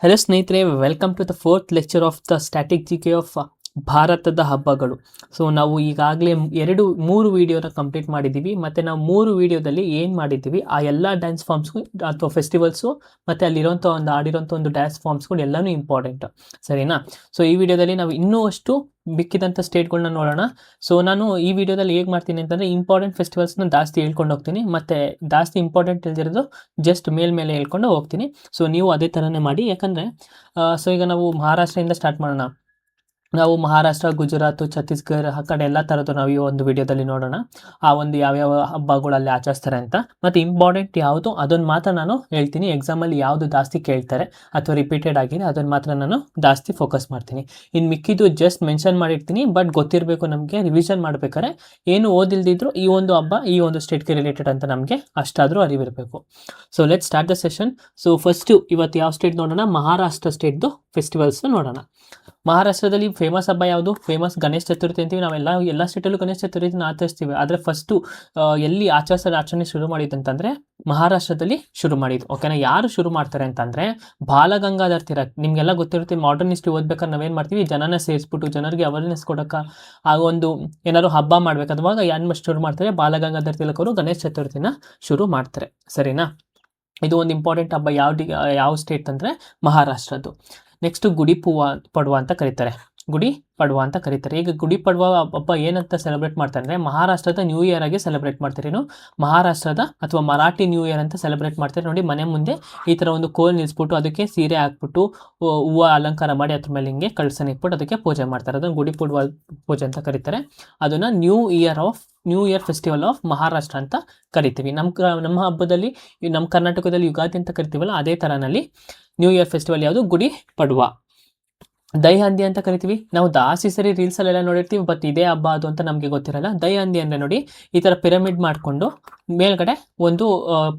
Hello ಸ್ನೇಹಿತರೆ, welcome to the fourth lecture of the static GK of ಭಾರತದ ಹಬ್ಬಗಳು. So ನಾವು ಈಗಾಗಲೇ ಮೂರು ವಿಡಿಯೋನ ಕಂಪ್ಲೀಟ್ ಮಾಡಿದ್ದೀವಿ. ಮತ್ತು ನಾವು 3 ವಿಡಿಯೋದಲ್ಲಿ ಏನು ಮಾಡಿದ್ದೀವಿ ಆ ಎಲ್ಲ ಡ್ಯಾನ್ಸ್ ಫಾರ್ಮ್ಸ್ಗೂ ಅಥವಾ ಫೆಸ್ಟಿವಲ್ಸು ಮತ್ತು ಅಲ್ಲಿರೋಂಥ ಆಡಿರೋಂಥ ಒಂದು ಡ್ಯಾನ್ಸ್ ಫಾರ್ಮ್ಸ್ಗಳು ಎಲ್ಲನೂ ಇಂಪಾರ್ಟೆಂಟ್, ಸರಿನಾ? ಸೊ ಈ ವಿಡಿಯೋದಲ್ಲಿ ನಾವು ಇನ್ನೂ ಅಷ್ಟು ಮಿಕ್ಕಿದಂಥ ಸ್ಟೇಟ್ಗಳನ್ನ ನೋಡೋಣ. ಸೊ ನಾನು ಈ ವಿಡಿಯೋದಲ್ಲಿ ಹೇಗೆ ಮಾಡ್ತೀನಿ ಅಂತಂದರೆ, ಇಂಪಾರ್ಟೆಂಟ್ ಫೆಸ್ಟಿವಲ್ಸ್ನ ಜಾಸ್ತಿ ಹೇಳ್ಕೊಂಡು ಹೋಗ್ತೀನಿ, ಮತ್ತು ಜಾಸ್ತಿ ಇಂಪಾರ್ಟೆಂಟ್ ಇಲ್ದಿರೋದು ಜಸ್ಟ್ ಮೇಲೆ ಹೇಳ್ಕೊಂಡು ಹೋಗ್ತೀನಿ. ಸೊ ನೀವು ಅದೇ ಥರನೇ ಮಾಡಿ, ಯಾಕಂದರೆ ಸೊ ಈಗ ನಾವು ಮಹಾರಾಷ್ಟ್ರದಿಂದ ಸ್ಟಾರ್ಟ್ ಮಾಡೋಣ. ನಾವು ಮಹಾರಾಷ್ಟ್ರ, ಗುಜರಾತ್, ಛತ್ತೀಸ್ಗಢ ಆ ಕಡೆ ಎಲ್ಲ ಥರದ್ದು ನಾವು ಈ ಒಂದು ವಿಡಿಯೋದಲ್ಲಿ ನೋಡೋಣ. ಆ ಒಂದು ಯಾವ್ಯಾವ ಹಬ್ಬಗಳಲ್ಲಿ ಆಚರಿಸ್ತಾರೆ ಅಂತ, ಮತ್ತು ಇಂಪಾರ್ಟೆಂಟ್ ಯಾವುದು ಅದನ್ನು ಮಾತ್ರ ನಾನು ಹೇಳ್ತೀನಿ. ಎಕ್ಸಾಮಲ್ಲಿ ಯಾವುದು ಜಾಸ್ತಿ ಕೇಳ್ತಾರೆ ಅಥವಾ ರಿಪೀಟೆಡ್ ಆಗಿದೆ ಅದನ್ನು ಮಾತ್ರ ನಾನು ಜಾಸ್ತಿ ಫೋಕಸ್ ಮಾಡ್ತೀನಿ. ಇನ್ನು ಮಿಕ್ಕಿದ್ದು ಜಸ್ಟ್ ಮೆನ್ಷನ್ ಮಾಡಿರ್ತೀನಿ, ಬಟ್ ಗೊತ್ತಿರಬೇಕು ನಮಗೆ ರಿವಿಷನ್ ಮಾಡ್ಬೇಕಾದ್ರೆ. ಏನು ಓದಿಲ್ದಿದ್ರು ಈ ಒಂದು ಹಬ್ಬ ಈ ಒಂದು ಸ್ಟೇಟ್ಗೆ ರಿಲೇಟೆಡ್ ಅಂತ ನಮಗೆ ಅಷ್ಟಾದರೂ ಅರಿವಿರಬೇಕು. So let start the session. So first ಇವತ್ತು ಯಾವ ಸ್ಟೇಟ್ ನೋಡೋಣ? ಮಹಾರಾಷ್ಟ್ರ ಸ್ಟೇಟ್ದು ಫೆಸ್ಟಿವಲ್ಸ್ನ ನೋಡೋಣ. ಮಹಾರಾಷ್ಟ್ರದಲ್ಲಿ ಫೇಮಸ್ ಹಬ್ಬ ಯಾವುದು? ಫೇಮಸ್ ಗಣೇಶ ಚತುರ್ಥಿ ಅಂತೀವಿ. ಎಲ್ಲ ಸ್ಟೇಟಲ್ಲೂ ಗಣೇಶ ಚತುರ್ಥಿನ ಆಚರಿಸ್ತೀವಿ. ಆದರೆ ಫಸ್ಟು ಎಲ್ಲಿ ಆಚರಣೆ ಶುರು ಮಾಡಿದ್ದು ಅಂತಂದರೆ ಮಹಾರಾಷ್ಟ್ರದಲ್ಲಿ ಶುರು ಮಾಡಿದ್ದು. ಓಕೆನಾ? ಯಾರು ಶುರು ಮಾಡ್ತಾರೆ ಅಂತಂದರೆ ಬಾಲಗಂಗಾಧರ್ ತಿಲಕ್. ನಿಮಗೆಲ್ಲ ಗೊತ್ತಿರುತ್ತೆ, ಮಾಡರ್ನ್ ಹಿಸ್ಟ್ರಿ ಓದ್ಬೇಕಾದ್ರೆ ನಾವೇನು ಮಾಡ್ತೀವಿ, ಜನನ ಸೇರಿಸ್ಬಿಟ್ಟು ಜನರಿಗೆ ಅವೇರ್ನೆಸ್ ಕೊಡೋಕೆ ಆ ಒಂದು ಏನಾದ್ರು ಹಬ್ಬ ಮಾಡಬೇಕಾದಾಗ ಏನು ಶುರು ಮಾಡ್ತಾರೆ, ಬಾಲಗಂಗಾಧರ್ ತಿಲಕ್ ಅವರು ಗಣೇಶ ಚತುರ್ಥಿನ ಶುರು ಮಾಡ್ತಾರೆ, ಸರಿನಾ? ಇದು ಒಂದು ಇಂಪಾರ್ಟೆಂಟ್ ಹಬ್ಬ. ಯಾವ ಸ್ಟೇಟ್ ಅಂದರೆ ಮಹಾರಾಷ್ಟ್ರದ್ದು. ನೆಕ್ಸ್ಟು ಗುಡಿ ಪಡ್ವಾ ಅಂತ ಕರೀತಾರೆ. ಗುಡಿ ಪಡ್ವಾ ಅಂತ ಕರೀತಾರೆ. ಈಗ ಗುಡಿ ಪಡ್ವಾ ಹಬ್ಬ ಏನಂತ ಸೆಲೆಬ್ರೇಟ್ ಮಾಡ್ತಾರೆ ಅಂದರೆ, ಮಹಾರಾಷ್ಟ್ರದ ನ್ಯೂ ಇಯರ್ ಆಗಿ ಸೆಲೆಬ್ರೇಟ್ ಮಾಡ್ತಾರೆ. ಏನು ಮಹಾರಾಷ್ಟ್ರದ ಅಥವಾ ಮರಾಠಿ ನ್ಯೂ ಇಯರ್ ಅಂತ ಸೆಲೆಬ್ರೇಟ್ ಮಾಡ್ತಾರೆ. ನೋಡಿ, ಮನೆ ಮುಂದೆ ಈ ಥರ ಒಂದು ಕೋಲ್ ನಿಲ್ಲಿಸ್ಬಿಟ್ಟು ಅದಕ್ಕೆ ಸೀರೆ ಹಾಕ್ಬಿಟ್ಟು ಹೂವು ಅಲಂಕಾರ ಮಾಡಿ ಅದ್ರ ಮೇಲೆ ಹಿಂಗೆ ಕಳಸನ ಇಟ್ಬಿಟ್ಟು ಅದಕ್ಕೆ ಪೂಜೆ ಮಾಡ್ತಾರೆ. ಅದನ್ನು ಗುಡಿ ಪಡ್ವಾ ಪೂಜೆ ಅಂತ ಕರೀತಾರೆ. ಅದನ್ನು new year festival of Maharashtra ಅಂತ ಕರಿತೀವಿ. ನಮ್ಮ ಹಬ್ಬದಲ್ಲಿ, ನಮ್ಮ ಕರ್ನಾಟಕದಲ್ಲಿ ಯುಗಾದಿ ಅಂತ ಕರಿತೀವಲ್ಲ, ಅದೇ ಥರನಲ್ಲಿ ನ್ಯೂ ಇಯರ್ ಫೆಸ್ಟಿವಲ್ ಯಾವುದು? ಗುಡಿ ಪಡ್ವಾ. ದಹಿಹಂದಿ ಅಂತ ಕರಿತೀವಿ. ನಾವು ಜಾಸ್ತಿ ಸರಿ ರೀಲ್ಸಲ್ಲೆಲ್ಲ ನೋಡಿರ್ತೀವಿ, ಬಟ್ ಇದೇ ಹಬ್ಬ ಅದು ಅಂತ ನಮಗೆ ಗೊತ್ತಿರಲ್ಲ. ದಹಿಹಂದಿ ಅಂದರೆ ನೋಡಿ, ಈ ಥರ ಪಿರಮಿಡ್ ಮಾಡಿಕೊಂಡು ಮೇಲ್ಗಡೆ ಒಂದು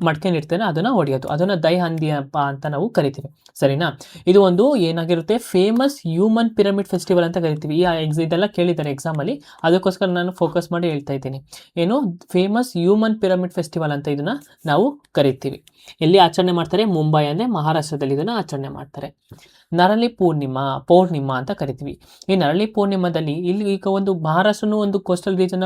ಮಡ್ಕೆ ಇಡ್ತೇನೆ, ಅದನ್ನು ಹೊಡೆಯೋದು, ಅದನ್ನು ದಹಿಹಂದಿ ಹಬ್ಬ ಅಂತ ನಾವು ಕರಿತೀವಿ, ಸರಿನಾ? ಇದು ಒಂದು ಏನಾಗಿರುತ್ತೆ, ಫೇಮಸ್ ಹ್ಯೂಮನ್ ಪಿರಮಿಡ್ ಫೆಸ್ಟಿವಲ್ ಅಂತ ಕರಿತೀವಿ. ಇದೆಲ್ಲ ಕೇಳಿದ್ದಾರೆ ಎಕ್ಸಾಮಲ್ಲಿ, ಅದಕ್ಕೋಸ್ಕರ ನಾನು ಫೋಕಸ್ ಮಾಡಿ ಹೇಳ್ತಾ ಇದ್ದೀನಿ. ಏನು ಫೇಮಸ್ ಹ್ಯೂಮನ್ ಪಿರಮಿಡ್ ಫೆಸ್ಟಿವಲ್ ಅಂತ ಇದನ್ನು ನಾವು ಕರಿತೀವಿ. ಎಲ್ಲಿ ಆಚರಣೆ ಮಾಡ್ತಾರೆ? ಮುಂಬೈ ಅಂದರೆ ಮಹಾರಾಷ್ಟ್ರದಲ್ಲಿ ಇದನ್ನು ಆಚರಣೆ ಮಾಡ್ತಾರೆ. ನರಳಿ ಪೌರ್ಣಿಮಾ ಅಂತ ಕರಿತೀವಿ. ಈ ನರಳಿ ಪೂರ್ಣಿಮಾದಲ್ಲಿ ಇಲ್ಲಿ ಈಗ ಒಂದು ಮಹಾರಾಷ್ಟ್ರನೂ ಒಂದು ಕೋಸ್ಟಲ್ ರೀಜನ್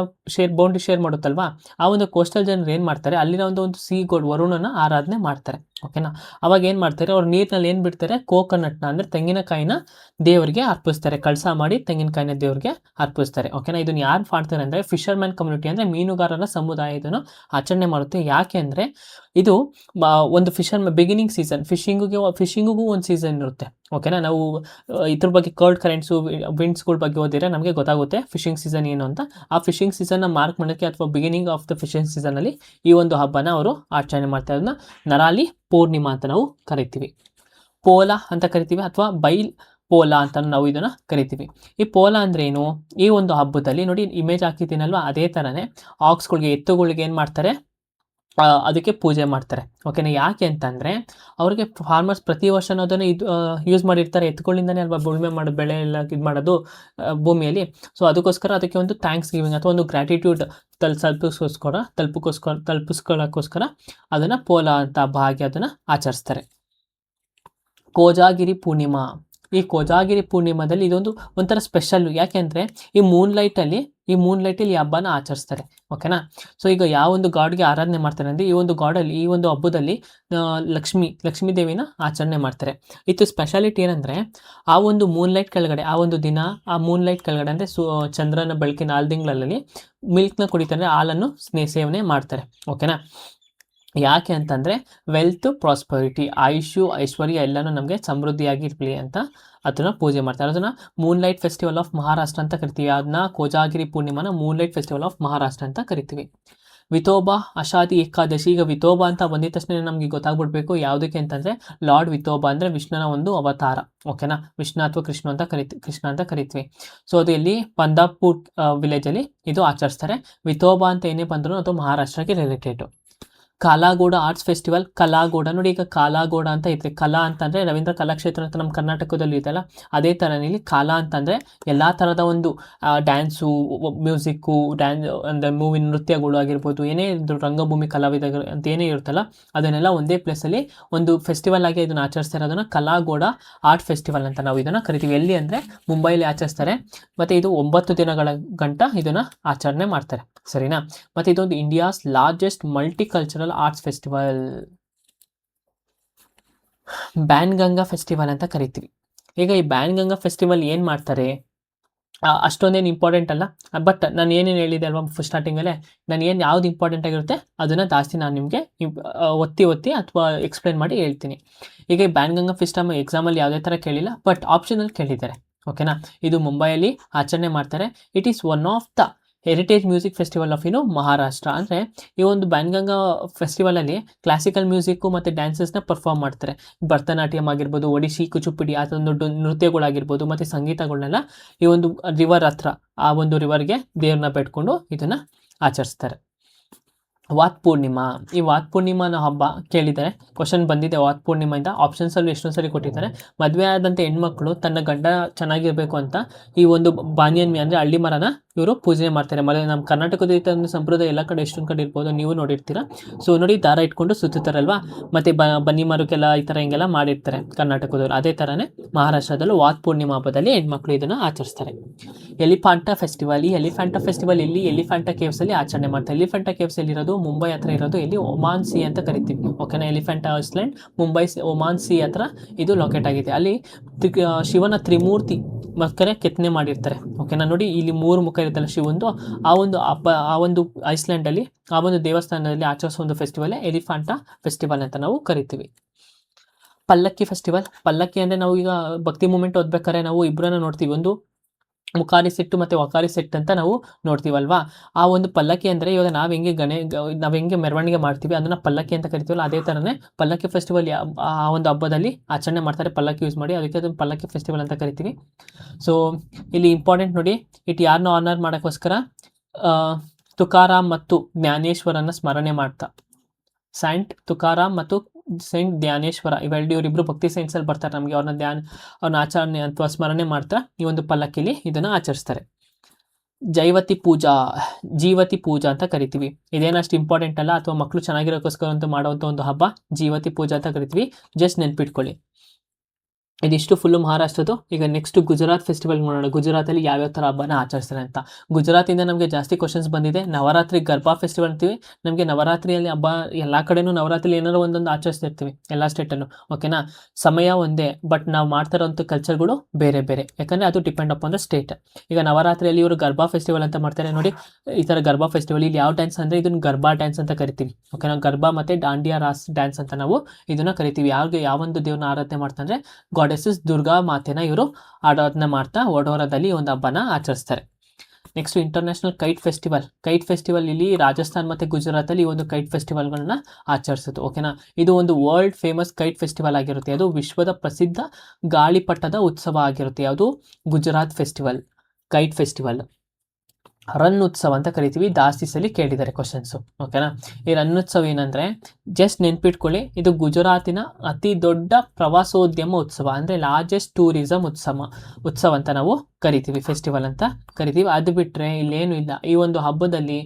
ಬೌಂಡ್ರಿ ಶೇರ್ ಮಾಡುತ್ತಲ್ವಾ, ಆ ಒಂದು ಕೋಸ್ಟಲ್ ಜನರು ಏನು ಮಾಡ್ತಾರೆ, ಅಲ್ಲಿನ ಒಂದು ಸಿ ಗೋಡ್ ವರುಣನ ಆರಾಧನೆ ಮಾಡ್ತಾರೆ. ಓಕೆನಾ? ಅವಾಗ ಏನು ಮಾಡ್ತಾರೆ, ಅವ್ರು ನೀರಿನಲ್ಲಿ ಏನು ಬಿಡ್ತಾರೆ, ಕೋಕೋನಟ್ನ ಅಂದರೆ ತೆಂಗಿನಕಾಯಿನ ದೇವರಿಗೆ ಅರ್ಪಿಸ್ತಾರೆ. ಕಳಸ ಮಾಡಿ ತೆಂಗಿನಕಾಯಿನ ದೇವರಿಗೆ ಅರ್ಪಿಸ್ತಾರೆ. ಓಕೆನಾ? ಇದನ್ನು ಯಾರು ಮಾಡ್ತಾರೆ ಅಂದರೆ ಫಿಶರ್ಮ್ಯಾನ್ ಕಮ್ಯುನಿಟಿ, ಅಂದರೆ ಮೀನುಗಾರರ ಸಮುದಾಯ ಇದನ್ನು ಆಚರಣೆ ಮಾಡುತ್ತೆ. ಯಾಕೆ ಅಂದರೆ ಇದು ಒಂದು ಬಿಗಿನಿಂಗ್ ಸೀಸನ್. ಫಿಶಿಂಗಿಗೂ ಒಂದು ಸೀಸನ್ ಇರುತ್ತೆ. ಓಕೆನಾ? ನಾವು ಇದ್ರ ಬಗ್ಗೆ ಕರ್ಡ್ ಕರೆಂಟ್ಸು, ವಿಂಡ್ಸ್ಗಳ ಬಗ್ಗೆ ಓದಿದ್ರೆ ನಮಗೆ ಗೊತ್ತಾಗುತ್ತೆ ಫಿಶಿಂಗ್ ಸೀಸನ್ ಏನು ಅಂತ. ಆ ಫಿಶಿಂಗ್ ಸೀಸನ್ನ ಮಾರ್ಕ್ ಮಾಡೋಕ್ಕೆ ಅಥವಾ ಬಿಗಿನಿಂಗ್ ಆಫ್ ದ ಫಿಶಿಂಗ್ ಸೀಸನಲ್ಲಿ ಈ ಒಂದು ಹಬ್ಬನ ಅವರು ಆಚರಣೆ ಮಾಡ್ತಾರೆ. ಅದನ್ನ ನರಾಲಿ ಪೂರ್ಣಿಮಾ ಅಂತ ನಾವು ಕರಿತೀವಿ. ಪೋಲಾ ಅಂತ ಕರಿತೀವಿ, ಅಥವಾ ಬೈಲ್ ಪೋಲಾ ಅಂತ ನಾವು ಇದನ್ನು ಕರಿತೀವಿ. ಈ ಪೋಲಾ ಅಂದರೆ ಏನು? ಈ ಒಂದು ಹಬ್ಬದಲ್ಲಿ ನೋಡಿ, ಇಮೇಜ್ ಹಾಕಿದ್ದೀನಲ್ವ, ಅದೇ ಥರನೇ ಎತ್ತುಗಳಿಗೆ ಏನು ಮಾಡ್ತಾರೆ, ಅದಕ್ಕೆ ಪೂಜೆ ಮಾಡ್ತಾರೆ. ಓಕೆನಾ? ಯಾಕೆ ಅಂತಂದರೆ ಅವ್ರಿಗೆ ಫಾರ್ಮರ್ಸ್ ಪ್ರತಿ ವರ್ಷ ಅದನ್ನು ಯೂಸ್ ಮಾಡಿರ್ತಾರೆ. ಎತ್ತುಗಳಿಂದನೇ ಅಲ್ವಾ ಉಳುಮೆ ಮಾಡೋದು, ಬೆಳೆ ಎಲ್ಲ ಇದು ಮಾಡೋದು ಭೂಮಿಯಲ್ಲಿ. ಸೊ ಅದಕ್ಕೋಸ್ಕರ ಅದಕ್ಕೆ ಒಂದು ಥ್ಯಾಂಕ್ಸ್ ಗಿವಿಂಗ್ ಅಥವಾ ಒಂದು ಗ್ರ್ಯಾಟಿಟ್ಯೂಡ್ ತಲುಪಿಸ್ಕೊಳ್ಳೋಕ್ಕೋಸ್ಕರ ಅದನ್ನು ಪೋಲಾ ಅಂತ ಹಬ್ಬ ಆಗಿ ಅದನ್ನು ಆಚರಿಸ್ತಾರೆ. ಕೋಜಾಗಿರಿ ಪೂರ್ಣಿಮಾ. ಈ ಕೋಜಾಗಿರಿ ಪೂರ್ಣಿಮಾದಲ್ಲಿ ಇದೊಂದು ಒಂಥರ ಸ್ಪೆಷಲ್ಲು. ಯಾಕೆ ಅಂದರೆ ಈ ಮೂನ್ಲೈಟಲ್ಲಿ ಈ ಹಬ್ಬನ ಆಚರಿಸ್ತಾರೆ. ಓಕೆನಾ? ಸೊ ಈಗ ಯಾವ ಒಂದು ಗಾಡ್ಗೆ ಆರಾಧನೆ ಮಾಡ್ತಾರೆ ಅಂದರೆ, ಈ ಒಂದು ಹಬ್ಬದಲ್ಲಿ ಲಕ್ಷ್ಮೀ ದೇವಿನ ಆಚರಣೆ ಮಾಡ್ತಾರೆ. ಇದು ಸ್ಪೆಷಾಲಿಟಿ ಏನಂದರೆ, ಆ ಒಂದು ಮೂನ್ಲೈಟ್ ಕೆಳಗಡೆ, ಆ ಒಂದು ದಿನ ಆ ಮೂನ್ಲೈಟ್ ಕೆಳಗಡೆ ಅಂದರೆ ಚಂದ್ರನ ಬೆಳಕಿನ 4 ತಿಂಗಳಲ್ಲಿ ಮಿಲ್ಕ್ನ ಕುಡಿತಾರೆ, ಹಾಲನ್ನು ಸೇವನೆ ಮಾಡ್ತಾರೆ. ಓಕೆನಾ? ಯಾಕೆ ಅಂತಂದರೆ ವೆಲ್ತ್, ಪ್ರಾಸ್ಪರಿಟಿ, ಆಯುಷು, ಐಶ್ವರ್ಯ ಎಲ್ಲನೂ ನಮಗೆ ಸಮೃದ್ಧಿಯಾಗಿರಲಿ ಅಂತ ಅದನ್ನು ಪೂಜೆ ಮಾಡ್ತಾರೆ. ಅದನ್ನು ಮೂನ್ಲೈಟ್ ಫೆಸ್ಟಿವಲ್ ಆಫ್ ಮಹಾರಾಷ್ಟ್ರ ಅಂತ ಕರಿತೀವಿ. ಅದನ್ನ ಕೋಜಾಗಿರಿ ಪೂರ್ಣಿಮಾನ ಮೂನ್ಲೈಟ್ ಫೆಸ್ಟಿವಲ್ ಆಫ್ ಮಹಾರಾಷ್ಟ್ರ ಅಂತ ಕರಿತೀವಿ. ವಿತೋಬಾ ಆಷಾಢಿ ಏಕಾದಶಿ. ಈಗ ವಿತೋಬಾ ಅಂತ ಬಂದಿದ ತಕ್ಷಣ ನಮಗೆ ಗೊತ್ತಾಗ್ಬಿಡ್ಬೇಕು ಯಾವುದಕ್ಕೆ ಅಂತಂದರೆ, ಲಾರ್ಡ್ ವಿತೋಬಾ ಅಂದರೆ ವಿಷ್ಣುನ ಒಂದು ಅವತಾರ. ಓಕೆನಾ? ವಿಷ್ಣು ಅಥವಾ ಕೃಷ್ಣ ಅಂತ ಕರಿತೀವಿ. ಸೊ ಅದು ಇಲ್ಲಿ ಪಂದಾಪುರ್ ವಿಲೇಜಲ್ಲಿ ಇದು ಆಚರಿಸ್ತಾರೆ. ವಿತೋಬಾ ಅಂತ ಏನೇ ಬಂದರೂ ಅದು ಮಹಾರಾಷ್ಟ್ರಕ್ಕೆ ರಿಲೇಟೆಡು. ಕಾಲಾಗೋಡ ಆರ್ಟ್ಸ್ ಫೆಸ್ಟಿವಲ್, ಕಲಾಗೋಡ ನೋಡಿ, ಈಗ ಕಾಲಾಗೋಡ ಅಂತ ಇದೆ. ಕಲಾ ಅಂತಂದರೆ ರವೀಂದ್ರ ಕಲಾಕ್ಷೇತ್ರ ಅಂತ ನಮ್ಮ ಕರ್ನಾಟಕದಲ್ಲಿ ಇದೆಯಲ್ಲ, ಅದೇ ಥರ ಇಲ್ಲಿ ಕಾಲಾ ಅಂತಂದರೆ ಎಲ್ಲ ಥರದ ಒಂದು ಡ್ಯಾನ್ಸು, ಮ್ಯೂಸಿಕ್ಕು, ಅಂದರೆ ಮೂವಿ ನೃತ್ಯಗಳು ಆಗಿರ್ಬೋದು, ಏನೇ ಇದ್ರು ರಂಗಭೂಮಿ ಕಲಾವಿದರು ಅಂತ ಏನೇ ಇರುತ್ತಲ್ಲ ಅದನ್ನೆಲ್ಲ ಒಂದೇ ಪ್ಲೇಸಲ್ಲಿ ಒಂದು ಫೆಸ್ಟಿವಲ್ ಆಗಿ ಇದನ್ನು ಆಚರಿಸ್ತಾ ಇರೋದನ್ನು ಕಲಾಗೋಡ ಆರ್ಟ್ ಫೆಸ್ಟಿವಲ್ ಅಂತ ನಾವು ಇದನ್ನು ಕರಿತೀವಿ. ಎಲ್ಲಿ ಅಂದರೆ ಮುಂಬೈಲಿ ಆಚರಿಸ್ತಾರೆ, ಮತ್ತು ಇದು 9 ದಿನಗಳ ಗಂಟ ಇದನ್ನು ಆಚರಣೆ ಮಾಡ್ತಾರೆ, ಸರಿನಾ. ಮತ್ತು ಇದೊಂದು India's largest multi cultural arts festival. Banganga festival ಅಂತ ಕರಿತೀವಿ. ಈಗ ಈ ಬ್ಯಾನ್ಗಂಗಾ ಫೆಸ್ಟಿವಲ್ ಏನು ಮಾಡ್ತಾರೆ, ಅಷ್ಟೊಂದೇನು ಇಂಪಾರ್ಟೆಂಟ್ ಅಲ್ಲ, ಬಟ್ ನಾನು ಏನೇನು ಹೇಳಿದೆ ಅಲ್ವಾ ಸ್ಟಾರ್ಟಿಂಗಲ್ಲೇ, ನಾನು ಏನು ಯಾವ್ದು ಇಂಪಾರ್ಟೆಂಟ್ ಆಗಿರುತ್ತೆ ಅದನ್ನು ಜಾಸ್ತಿ ನಾನು ನಿಮಗೆ ಒತ್ತಿ ಅಥವಾ ಎಕ್ಸ್ಪ್ಲೇನ್ ಮಾಡಿ ಹೇಳ್ತೀನಿ. ಈಗ ಈ ಬ್ಯಾನ್ಗಂಗಾ ಫೆಸ್ಟಿವಲ್ ಎಕ್ಸಾಮಲ್ಲಿ ಯಾವುದೇ ಥರ ಕೇಳಿಲ್ಲ, ಬಟ್ ಆಪ್ಷನಲ್ಲಿ ಕೇಳಿದ್ದಾರೆ, ಓಕೆನಾ. ಇದು ಮುಂಬೈಯಲ್ಲಿ ಆಚರಣೆ ಮಾಡ್ತಾರೆ. It is one of the heritage music festival of Maharashtra. ಅಂದರೆ ಈ ಒಂದು ಬ್ಯಾನ್ಗಂಗಾ ಫೆಸ್ಟಿವಲಲ್ಲಿ ಕ್ಲಾಸಿಕಲ್ ಮ್ಯೂಸಿಕ್ಕು ಮತ್ತು ಡ್ಯಾನ್ಸಸ್ನ ಪರ್ಫಾರ್ಮ್ ಮಾಡ್ತಾರೆ. ಭರತನಾಟ್ಯಂ ಆಗಿರ್ಬೋದು, ಒಡಿಶಿ, ಕುಚುಪುಡಿ, ಅದೊಂದು ನೃತ್ಯಗಳಾಗಿರ್ಬೋದು, ಮತ್ತು ಸಂಗೀತಗಳನ್ನೆಲ್ಲ ಈ ಒಂದು ರಿವರ್ ಹತ್ರ, ಆ ಒಂದು ರಿವರ್ಗೆ ದೇವ್ರನ್ನ ಬೇಡ್ಕೊಂಡು ಇದನ್ನು ಆಚರಿಸ್ತಾರೆ. ವಾತ್ ಪೂರ್ಣಿಮಾ, ಈ ವಾತ್ ಪೂರ್ಣಿಮಾನ ಹಬ್ಬ ಕೇಳಿದ್ದಾರೆ, ಕ್ವಶನ್ ಬಂದಿದೆ ವಾತ್ ಪೂರ್ಣಿಮೆಯಿಂದ. ಆಪ್ಷನ್ಸಲ್ಲೂ ಎಷ್ಟೊಂದು ಸರಿ ಕೊಟ್ಟಿದ್ದಾರೆ. ಮದುವೆ ಆದಂಥ ಹೆಣ್ಮಕ್ಳು ತನ್ನ ಗಂಡ ಚೆನ್ನಾಗಿರಬೇಕು ಅಂತ ಈ ಒಂದು ಬಾನಿಯನ್ ಅಂದರೆ ಹಳ್ಳಿ ಮರನ ಇವರು ಪೂಜೆ ಮಾಡ್ತಾರೆ. ನಮ್ಮ ಕರ್ನಾಟಕದ ಒಂದು ಸಂಪ್ರದಾಯ ಎಲ್ಲ ಕಡೆ ಎಷ್ಟೊಂದು ಕಡೆ ಇರ್ಬೋದು, ನೀವು ನೋಡಿರ್ತೀರ. ಸೊ ನೋಡಿ, ದಾರ ಇಟ್ಕೊಂಡು ಸುತ್ತುತ್ತಾರಲ್ವಾ, ಮತ್ತು ಬನ್ನಿ ಮರಕ್ಕೆಲ್ಲ ಈ ಥರ ಹಿಂಗೆಲ್ಲ ಮಾಡಿರ್ತಾರೆ ಕರ್ನಾಟಕದವರು. ಅದೇ ಥರನೇ ಮಹಾರಾಷ್ಟ್ರದಲ್ಲೂ ವಾತ್ ಪೂರ್ಣಿಮಾ ಹಬ್ಬದಲ್ಲಿ ಹೆಣ್ಮಕ್ಳು ಇದನ್ನು ಆಚರಿಸ್ತಾರೆ. ಎಲಿಫಾಂಟಾ ಫೆಸ್ಟಿವಲ್, ಈ ಎಲಿಫಾಂಟಾ ಫೆಸ್ಟಿವಲ್ ಇಲ್ಲಿ ಎಲಿಫಾಂಟಾ ಕೇವ್ಸಲ್ಲಿ ಆಚರಣೆ ಮಾಡ್ತಾರೆ. ಎಲಿಫಾಂಟಾ ಕೇವ್ಸ್ ಎಲ್ಲಿರೋದು, ಮುಂಬೈ ಹತ್ರ ಇರೋದು, ಇಲ್ಲಿ ಒಮಾನ್ ಸಿ ಅಂತ ಕರಿತೀವಿ, ಓಕೆನಾ. Elephanta island Mumbai Oman C ಹತ್ರ ಇದು ಲೊಕೇಟ್ ಆಗಿದೆ. ಅಲ್ಲಿ ಶಿವನ ತ್ರಿಮೂರ್ತಿ ಮಕ್ಕರೆ ಕೆತ್ತನೆ ಮಾಡಿರ್ತಾರೆ, ಓಕೆನಾ. ನೋಡಿ, ಇಲ್ಲಿ 3 ಮುಖ ಇರುತ್ತಲ್ಲ ಶಿವಂದು, ಆ ಒಂದು ಐಸ್ಲ್ಯಾಂಡಲ್ಲಿ, ಆ ಒಂದು ದೇವಸ್ಥಾನದಲ್ಲಿ ಆಚರಿಸೋ ಒಂದು ಫೆಸ್ಟಿವಲ್ ಎಲಿಫಾಂಟಾ ಫೆಸ್ಟಿವಲ್ ಅಂತ ನಾವು ಕರಿತೀವಿ. ಪಲ್ಲಕ್ಕಿ ಫೆಸ್ಟಿವಲ್, ಪಲ್ಲಕ್ಕಿ ಅಂದರೆ ನಾವು ಈಗ ಭಕ್ತಿ ಮೂಮೆಂಟ್ ಓದ್ಬೇಕಾದ್ರೆ ನಾವು ಇಬ್ಬರನ್ನ ನೋಡ್ತೀವಿ, ಒಂದು ಮುಖಾರಿ ಸೆಟ್ಟು ಮತ್ತು ವಕಾರಿ ಸೆಟ್ ಅಂತ ನಾವು ನೋಡ್ತೀವಲ್ವಾ. ಆ ಒಂದು ಪಲ್ಲಕ್ಕಿ ಅಂದರೆ ಇವಾಗ ನಾವು ಹೆಂಗೆ ಮೆರವಣಿಗೆ ಮಾಡ್ತೀವಿ ಅದನ್ನು ಪಲ್ಲಕ್ಕಿ ಅಂತ ಕರಿತೀವಲ್ಲ, ಅದೇ ಥರನೇ ಪಲ್ಲಕ್ಕಿ ಫೆಸ್ಟಿವಲ್ ಆ ಒಂದು ಹಬ್ಬದಲ್ಲಿ ಆಚರಣೆ ಮಾಡ್ತಾರೆ, ಪಲ್ಲಕ್ಕಿ ಯೂಸ್ ಮಾಡಿ, ಅದಕ್ಕೆ ಅದನ್ನು ಪಲ್ಲಕ್ಕಿ ಫೆಸ್ಟಿವಲ್ ಅಂತ ಕರಿತೀವಿ. ಸೊ ಇಲ್ಲಿ ಇಂಪಾರ್ಟೆಂಟ್ ನೋಡಿ, ಯಾರನ್ನ ಆನರ್ ಮಾಡೋಕ್ಕೋಸ್ಕರ ತುಕಾರಾಮ್ ಮತ್ತು ಜ್ಞಾನೇಶ್ವರನ ಸ್ಮರಣೆ ಮಾಡ್ತಾ, ಸೈಂಟ್ ತುಕಾರಾಮ್ ಮತ್ತು ಸೈಂಟ್ ಜ್ಞಾನೇಶ್ವರ ಇವರಿಬ್ಬರು ಭಕ್ತಿ ಸೈನ್ಸಲ್ಲಿ ಬರ್ತಾರೆ ನಮಗೆ, ಅವ್ರನ್ನ ಆಚರಣೆ ಅಥವಾ ಸ್ಮರಣೆ ಮಾಡ್ತಾ ಈ ಒಂದು ಪಲ್ಲಕ್ಕಿಲಿ ಇದನ್ನು ಆಚರಿಸ್ತಾರೆ. ಜೀವತಿ ಪೂಜಾ ಅಂತ ಕರಿತೀವಿ. ಇದೇನಷ್ಟು ಇಂಪಾರ್ಟೆಂಟ್ ಅಲ್ಲ, ಅಥವಾ ಮಕ್ಕಳು ಚೆನ್ನಾಗಿರೋಕ್ಕೋಸ್ಕರ ಅಂತ ಮಾಡುವಂಥ ಒಂದು ಹಬ್ಬ ಜೀವತಿ ಪೂಜಾ ಅಂತ ಕರಿತೀವಿ, ಜಸ್ಟ್ ನೆನ್ಪಿಟ್ಕೊಳ್ಳಿ. ಇದಿಷ್ಟು ಫುಲ್ಲು ಮಹಾರಾಷ್ಟ್ರದ್ದು. ಈಗ ನೆಕ್ಸ್ಟ್ ಗುಜರಾತ್ ಫೆಸ್ಟಿವಲ್ ನೋಡೋಣ, ಗುಜರಾತಲ್ಲಿ ಯಾವ್ಯಾವ ಥರ ಹಬ್ಬನ ಆಚರಿಸ್ತಾರೆ ಅಂತ. ಗುಜರಾತಿಂದ ನಮಗೆ ಜಾಸ್ತಿ ಕ್ವಶನ್ಸ್ ಬಂದಿದೆ. ನವರಾತ್ರಿ ಗರ್ಬಾ ಫೆಸ್ಟಿವಲ್ ಅಂತೀವಿ, ನಮಗೆ ನವರಾತ್ರಿಯಲ್ಲಿ ಹಬ್ಬ ಎಲ್ಲ ಕಡೆನೂ ನವರಾತ್ರಿ ಏನಾರು ಒಂದೊಂದು ಆಚರಿಸ್ತಿರ್ತೀವಿ ಎಲ್ಲ ಸ್ಟೇಟಲ್ಲೂ, ಓಕೆನಾ. ಸಮಯ ಒಂದೇ, ಬಟ್ ನಾವು ಮಾಡ್ತಾರೋಂಥ ಕಲ್ಚರ್ಗಳು ಬೇರೆ ಬೇರೆ, ಯಾಕಂದರೆ ಅದು ಡಿಪೆಂಡ್ ಅಪಾನ್ ದ ಸ್ಟೇಟ್. ಈಗ ನವರಾತ್ರಿಯಲ್ಲಿ ಇವರು ಗರ್ಬಾ ಫೆಸ್ಟಿವಲ್ ಅಂತ ಮಾಡ್ತಾರೆ ನೋಡಿ, ಈ ಥರ ಗರ್ಬಾ ಫೆಸ್ಟಿವಲ್. ಇಲ್ಲಿ ಯಾವ ಡ್ಯಾನ್ಸ್ ಅಂದರೆ ಇದನ್ನು ಗರ್ಬಾ ಡ್ಯಾನ್ಸ್ ಅಂತ ಕರಿತೀವಿ, ಓಕೆನಾ. ಗರ್ಬಾ ಮತ್ತು ದಾಂಡಿಯಾ ರಾಸ್ ಡ್ಯಾನ್ಸ್ ಅಂತ ನಾವು ಇದನ್ನು ಕರಿತೀವಿ. ಯಾವೊಂದು ದೇವ್ರನ್ನ ಆರಾಧನೆ ಮಾಡ್ತಾರೆ, ಗಾಡೆಸಸ್ ದುರ್ಗಾ ಮಾತೆನ ಇವರು ಆರಾಧನೆ ಮಾಡ್ತಾ ವಡೋದರಲ್ಲಿ ಒಂದು ಹಬ್ಬನ ಆಚರಿಸ್ತಾರೆ. ನೆಕ್ಸ್ಟ್ ಇಂಟರ್ನ್ಯಾಷನಲ್ ಕೈಟ್ ಫೆಸ್ಟಿವಲ್ ಇಲ್ಲಿ ರಾಜಸ್ಥಾನ್ ಮತ್ತು ಗುಜರಾತಲ್ಲಿ ಈ ಒಂದು ಕೈಟ್ ಫೆಸ್ಟಿವಲ್ಗಳನ್ನ ಆಚರಿಸೋದು, ಓಕೆನಾ. ಇದು ಒಂದು ವರ್ಲ್ಡ್ ಫೇಮಸ್ ಕೈಟ್ ಫೆಸ್ಟಿವಲ್ ಆಗಿರುತ್ತೆ, ಅದು ವಿಶ್ವದ ಪ್ರಸಿದ್ಧ ಗಾಳಿಪಟದ ಉತ್ಸವ ಆಗಿರುತ್ತೆ. ಯಾವುದು Gujarat festival, kite festival. Rann ಉತ್ಸವ ಅಂತ ಕರಿತೀವಿ, ಜಾಸ್ತಿ ಸಲ ಕೇಳಿದ್ದಾರೆ ಕ್ವಶನ್ಸು, ಓಕೆನಾ. ಈ ರನ್ ಉತ್ಸವ ಏನಂದರೆ ಜಸ್ಟ್ ನೆನ್ಪಿಟ್ಕೊಳ್ಳಿ, ಇದು ಗುಜರಾತಿನ ಅತಿ ದೊಡ್ಡ ಪ್ರವಾಸೋದ್ಯಮ ಉತ್ಸವ, ಅಂದರೆ ಲಾರ್ಜೆಸ್ಟ್ ಟೂರಿಸಮ್ ಉತ್ಸವ ಅಂತ ನಾವು ಕರಿತೀವಿ, ಫೆಸ್ಟಿವಲ್ ಅಂತ ಕರಿತೀವಿ. ಅದು ಬಿಟ್ಟರೆ ಇಲ್ಲೇನು ಇಲ್ಲ. ಈ ಒಂದು ಹಬ್ಬದಲ್ಲಿ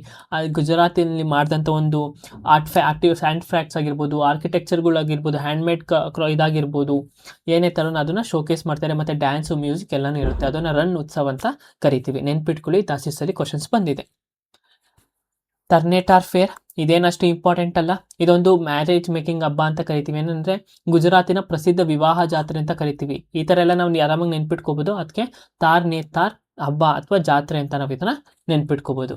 ಗುಜರಾತಿನಲ್ಲಿ ಮಾಡಿದಂಥ ಒಂದು ಹ್ಯಾಂಡ್ ಫ್ಯಾಕ್ಟ್ಸ್ ಆಗಿರ್ಬೋದು, ಆರ್ಕಿಟೆಕ್ಚರ್ಗಳಾಗಿರ್ಬೋದು, ಹ್ಯಾಂಡ್ಮೇಡ್ ಇದಾಗಿರ್ಬೋದು, ಏನೇ ಥರ ಅದನ್ನು ಶೋಕೇಸ್ ಮಾಡ್ತಾರೆ, ಮತ್ತು ಡ್ಯಾನ್ಸು ಮ್ಯೂಸಿಕ್ ಎಲ್ಲನೂ ಇರುತ್ತೆ, ಅದನ್ನು ರನ್ ಉತ್ಸವ ಅಂತ ಕರಿತೀವಿ. ನೆನ್ಪಿಟ್ಕೊಳ್ಳಿ, ಜಾಸ್ತಿ ಸಲ ಕ್ವಶನ್ಸ್ ಬಂದಿದೆ. ಟರ್ನೇಟಾರ್ ಫೇರ್, ಇದೇನಷ್ಟು ಇಂಪಾರ್ಟೆಂಟ್ ಅಲ್ಲ, ಇದೊಂದು ಮ್ಯಾರೇಜ್ ಮೇಕಿಂಗ್ ಹಬ್ಬ ಅಂತ ಕರಿತೀವಿ. ಏನಂದರೆ ಗುಜರಾತಿನ ಪ್ರಸಿದ್ಧ ವಿವಾಹ ಜಾತ್ರೆ ಅಂತ ಕರಿತೀವಿ. ಈ ಥರ ಎಲ್ಲ ನಾವು ಆರಾಮಾಗಿ ನೆನ್ಪಿಟ್ಕೋಬೋದು, ಅದಕ್ಕೆ ತಾರ್ ಹಬ್ಬ ಅಥವಾ ಜಾತ್ರೆ ಅಂತ ನಾವು ಇದನ್ನು ನೆನ್ಪಿಟ್ಕೋಬೋದು.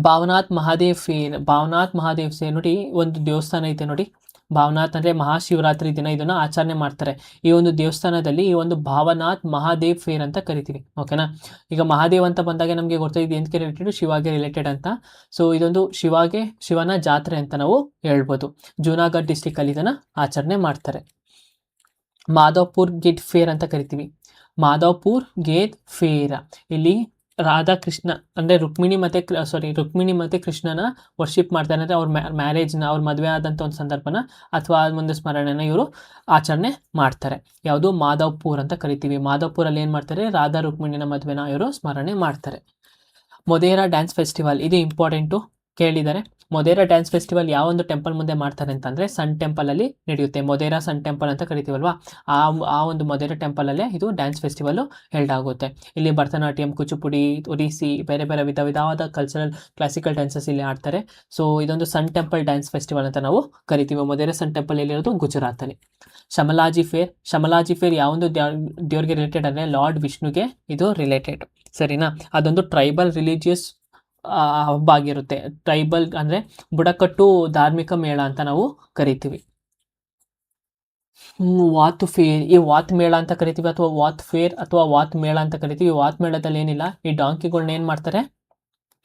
ಭಾವನಾಥ್ ಮಹಾದೇವ್ ಸೇರ್ ನೋಡಿ, ಒಂದು ದೇವಸ್ಥಾನ ಐತೆ ನೋಡಿ, ಭಾವನಾಥ್ ಅಂದರೆ ಮಹಾಶಿವರಾತ್ರಿ ದಿನ ಇದನ್ನು ಆಚರಣೆ ಮಾಡ್ತಾರೆ. ಈ ಒಂದು ದೇವಸ್ಥಾನದಲ್ಲಿ ಈ ಒಂದು ಭಾವನಾಥ್ ಮಹಾದೇವ್ ಫೇರ್ ಅಂತ ಕರಿತೀವಿ, ಓಕೆನಾ. ಈಗ ಮಹಾದೇವ್ ಅಂತ ಬಂದಾಗ ನಮಗೆ ಗೊತ್ತಾಗಿದೆ ಎಂದಕ್ಕೆ ರಿಲೇಟೆಡ್, ಶಿವಾಗೆ ರಿಲೇಟೆಡ್ ಅಂತ. ಸೊ ಇದೊಂದು ಶಿವನ ಜಾತ್ರೆ ಅಂತ ನಾವು ಹೇಳ್ಬೋದು. ಜೂನಾಗಢ್ ಡಿಸ್ಟಿಕಲ್ಲಿ ಇದನ್ನು ಆಚರಣೆ ಮಾಡ್ತಾರೆ. ಮಾಧವ್ಪುರ್ ಗೇಟ್ ಫೇರ್ ಅಂತ ಕರಿತೀವಿ, ಮಾಧವ್ಪುರ್ ಗೇಟ್ ಫೇರ್. ಇಲ್ಲಿ ರಾಧಾಕೃಷ್ಣ ಅಂದರೆ ರುಕ್ಮಿಣಿ ಮತ್ತು ಕೃಷ್ಣನ ವರ್ಷಿಪ್ ಮಾಡ್ತಾರೆ. ಅಂದರೆ ಅವ್ರ ಮ್ಯಾರೇಜ್ನ, ಅವ್ರ ಮದುವೆ ಆದಂಥ ಒಂದು ಸಂದರ್ಭನ ಅಥವಾ ಒಂದು ಸ್ಮರಣೆನ ಇವರು ಆಚರಣೆ ಮಾಡ್ತಾರೆ. ಯಾವುದು ಮಾಧವ್ಪುರ್ ಅಂತ ಕರಿತೀವಿ. ಮಾಧವ್ಪುರಲ್ಲಿ ಏನು ಮಾಡ್ತಾರೆ, ರಾಧಾ ರುಕ್ಮಿಣಿನ ಮದುವೆನ ಇವರು ಸ್ಮರಣೆ ಮಾಡ್ತಾರೆ. ಮೊದೇರಾ ಡ್ಯಾನ್ಸ್ ಫೆಸ್ಟಿವಲ್, ಇದು ಇಂಪಾರ್ಟೆಂಟು, ಕೇಳಿದ್ದಾರೆ. ಮೊದೇರಾ ಡ್ಯಾನ್ಸ್ ಫೆಸ್ಟಿವಲ್ ಯಾವ ಒಂದು ಟೆಂಪಲ್ ಮುಂದೆ ಮಾಡ್ತಾರೆ ಅಂತಂದರೆ ಸನ್ ಟೆಂಪಲಲ್ಲಿ ನಡೆಯುತ್ತೆ. ಮೊದೇರಾ ಸನ್ ಟೆಂಪಲ್ ಅಂತ ಕರಿತೀವಲ್ವಾ, ಆ ಒಂದು ಮೊದೇರಾ ಟೆಂಪಲಲ್ಲೇ ಇದು ಡ್ಯಾನ್ಸ್ ಫೆಸ್ಟಿವಲ್ಲು ಹೆಲ್ಡ್ ಆಗುತ್ತೆ. ಇಲ್ಲಿ ಭರತನಾಟ್ಯಂ, ಕೂಚಿಪುಡಿ, ಒಡಿಸ್ಸಿ, ಬೇರೆ ಬೇರೆ ವಿಧವಾದ ಕ್ಲಾಸಿಕಲ್ ಡ್ಯಾನ್ಸಸ್ ಇಲ್ಲಿ ಆಡ್ತಾರೆ. ಸೊ ಇದೊಂದು ಸನ್ ಟೆಂಪಲ್ ಡ್ಯಾನ್ಸ್ ಫೆಸ್ಟಿವಲ್ ಅಂತ ನಾವು ಕರಿತೀವಿ. ಮೊದೇರಾ ಸನ್ ಟೆಂಪಲ್ ಎಲ್ಲಿರೋದು, ಗುಜರಾತಲ್ಲಿ. ಶಮಲಾಜಿ ಫೇರ್ ಯಾವೊಂದು ದೇವ್ರಿಗೆ ರಿಲೇಟೆಡ್ ಅಂದರೆ ಲಾರ್ಡ್ ವಿಷ್ಣುಗೆ ಇದು ರಿಲೇಟೆಡ್, ಸರಿನಾ. ಅದೊಂದು ಟ್ರೈಬಲ್ ರಿಲಿಜಿಯಸ್ ಹಬ್ಬ ಆಗಿರುತ್ತೆ. ಟ್ರೈಬಲ್ ಅಂದರೆ ಬುಡಕಟ್ಟು ಧಾರ್ಮಿಕ ಮೇಳ ಅಂತ ನಾವು ಕರಿತೀವಿ. ವಾತ್ ಫೇರ್, ಈ ವಾತ್ ಮೇಳ ಅಂತ ಕರಿತೀವಿ, ಅಥವಾ ವಾತ್ ಫೇರ್ ಅಥವಾ ವಾತ್ ಮೇಳ ಅಂತ ಕರಿತೀವಿ. ವಾತ್ ಮೇಳದಲ್ಲಿ ಏನಿಲ್ಲ, ಈ ಡಾಂಕಿಗಳನ್ನ ಏನು ಮಾಡ್ತಾರೆ,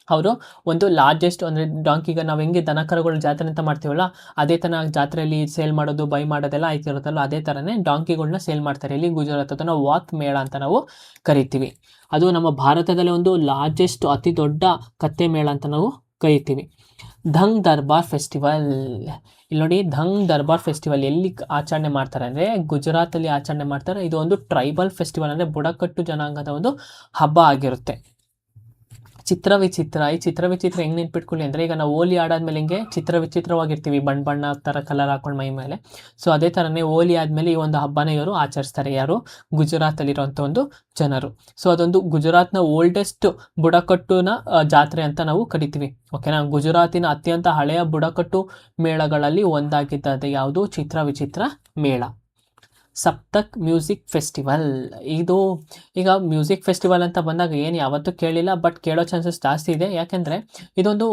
ಅವರು ಒಂದು ಲಾರ್ಜೆಸ್ಟ್ ಅಂದರೆ ಡಾಂಕಿಗ ನಾವು ಹೆಂಗೆ ದನಕರುಗಳ ಜಾತ್ರೆ ಅಂತ ಮಾಡ್ತೀವಲ್ಲ, ಅದೇ ಥರ ಜಾತ್ರೆಯಲ್ಲಿ ಸೇಲ್ ಮಾಡೋದು, ಬೈ ಮಾಡೋದೆಲ್ಲ ಆಯ್ತಿರುತ್ತಲ್ಲ, ಅದೇ ಥರನೇ ಡಾಂಕಿಗಳನ್ನ ಸೇಲ್ ಮಾಡ್ತಾರೆ ಇಲ್ಲಿ ಗುಜರಾತ್. ಅದನ್ನು ವಾತ್ ಮೇಳ ಅಂತ ನಾವು ಕರಿತೀವಿ. ಅದು ನಮ್ಮ ಭಾರತದಲ್ಲಿ ಒಂದು ಲಾರ್ಜೆಸ್ಟ್, ಅತಿ ದೊಡ್ಡ ಕತ್ತೆ ಮೇಳ ಅಂತ ನಾವು ಕರಿತೀವಿ. ದಂಗ್ ದರ್ಬಾರ್ ಫೆಸ್ಟಿವಲ್, ಇಲ್ಲಿ ನೋಡಿ, ದಂಗ್ ದರ್ಬಾರ್ ಫೆಸ್ಟಿವಲ್ ಎಲ್ಲಿ ಆಚರಣೆ ಮಾಡ್ತಾರೆ ಅಂದರೆ ಗುಜರಾತಲ್ಲಿ ಆಚರಣೆ ಮಾಡ್ತಾರೆ. ಇದು ಒಂದು ಟ್ರೈಬಲ್ ಫೆಸ್ಟಿವಲ್, ಅಂದರೆ ಬುಡಕಟ್ಟು ಜನಾಂಗದ ಒಂದು ಹಬ್ಬ ಆಗಿರುತ್ತೆ. ಚಿತ್ರವಿಚಿತ್ರ, ಈ ಚಿತ್ರವಿಚಿತ್ರ ಹೆಂಗೆ ನೆನ್ಪಿಟ್ಕೊಳ್ಳಿ ಅಂದರೆ, ಈಗ ನಾವು ಹೋಲಿ ಆಡಾದ್ಮೇಲೆ ಹಿಂಗೆ ಚಿತ್ರವಿಚಿತ್ರವಾಗಿರ್ತೀವಿ, ಬಣ್ಣ ಥರ ಕಲರ್ ಹಾಕೊಂಡು ಮೈ ಮೇಲೆ. ಸೊ ಅದೇ ಥರನೇ ಹೋಲಿ ಆದಮೇಲೆ ಈ ಒಂದು ಹಬ್ಬನ ಇವರು ಆಚರಿಸ್ತಾರೆ. ಯಾರು, ಗುಜರಾತಲ್ಲಿರುವಂಥ ಒಂದು ಜನರು. ಸೊ ಅದೊಂದು ಗುಜರಾತ್ನ ಓಲ್ಡೆಸ್ಟ್ ಬುಡಕಟ್ಟುನ ಜಾತ್ರೆ ಅಂತ ನಾವು ಕರಿತೀವಿ. ಓಕೆನಾ. ಗುಜರಾತಿನ ಅತ್ಯಂತ ಹಳೆಯ ಬುಡಕಟ್ಟು ಮೇಳಗಳಲ್ಲಿ ಒಂದಾಗಿದ್ದದೆ ಯಾವುದು, ಚಿತ್ರವಿಚಿತ್ರ ಮೇಳ. ಸಪ್ತಕ್ ಮ್ಯೂಸಿಕ್ ಫೆಸ್ಟಿವಲ್, ಇದು ಈಗ ಮ್ಯೂಸಿಕ್ ಫೆಸ್ಟಿವಲ್ ಅಂತ ಬಂದಾಗ ಏನು ಯಾವತ್ತೂ ಕೇಳಿಲ್ಲ, ಬಟ್ ಕೇಳೋ ಚಾನ್ಸಸ್ ಜಾಸ್ತಿ ಇದೆ. ಯಾಕೆಂದರೆ ಇದೊಂದು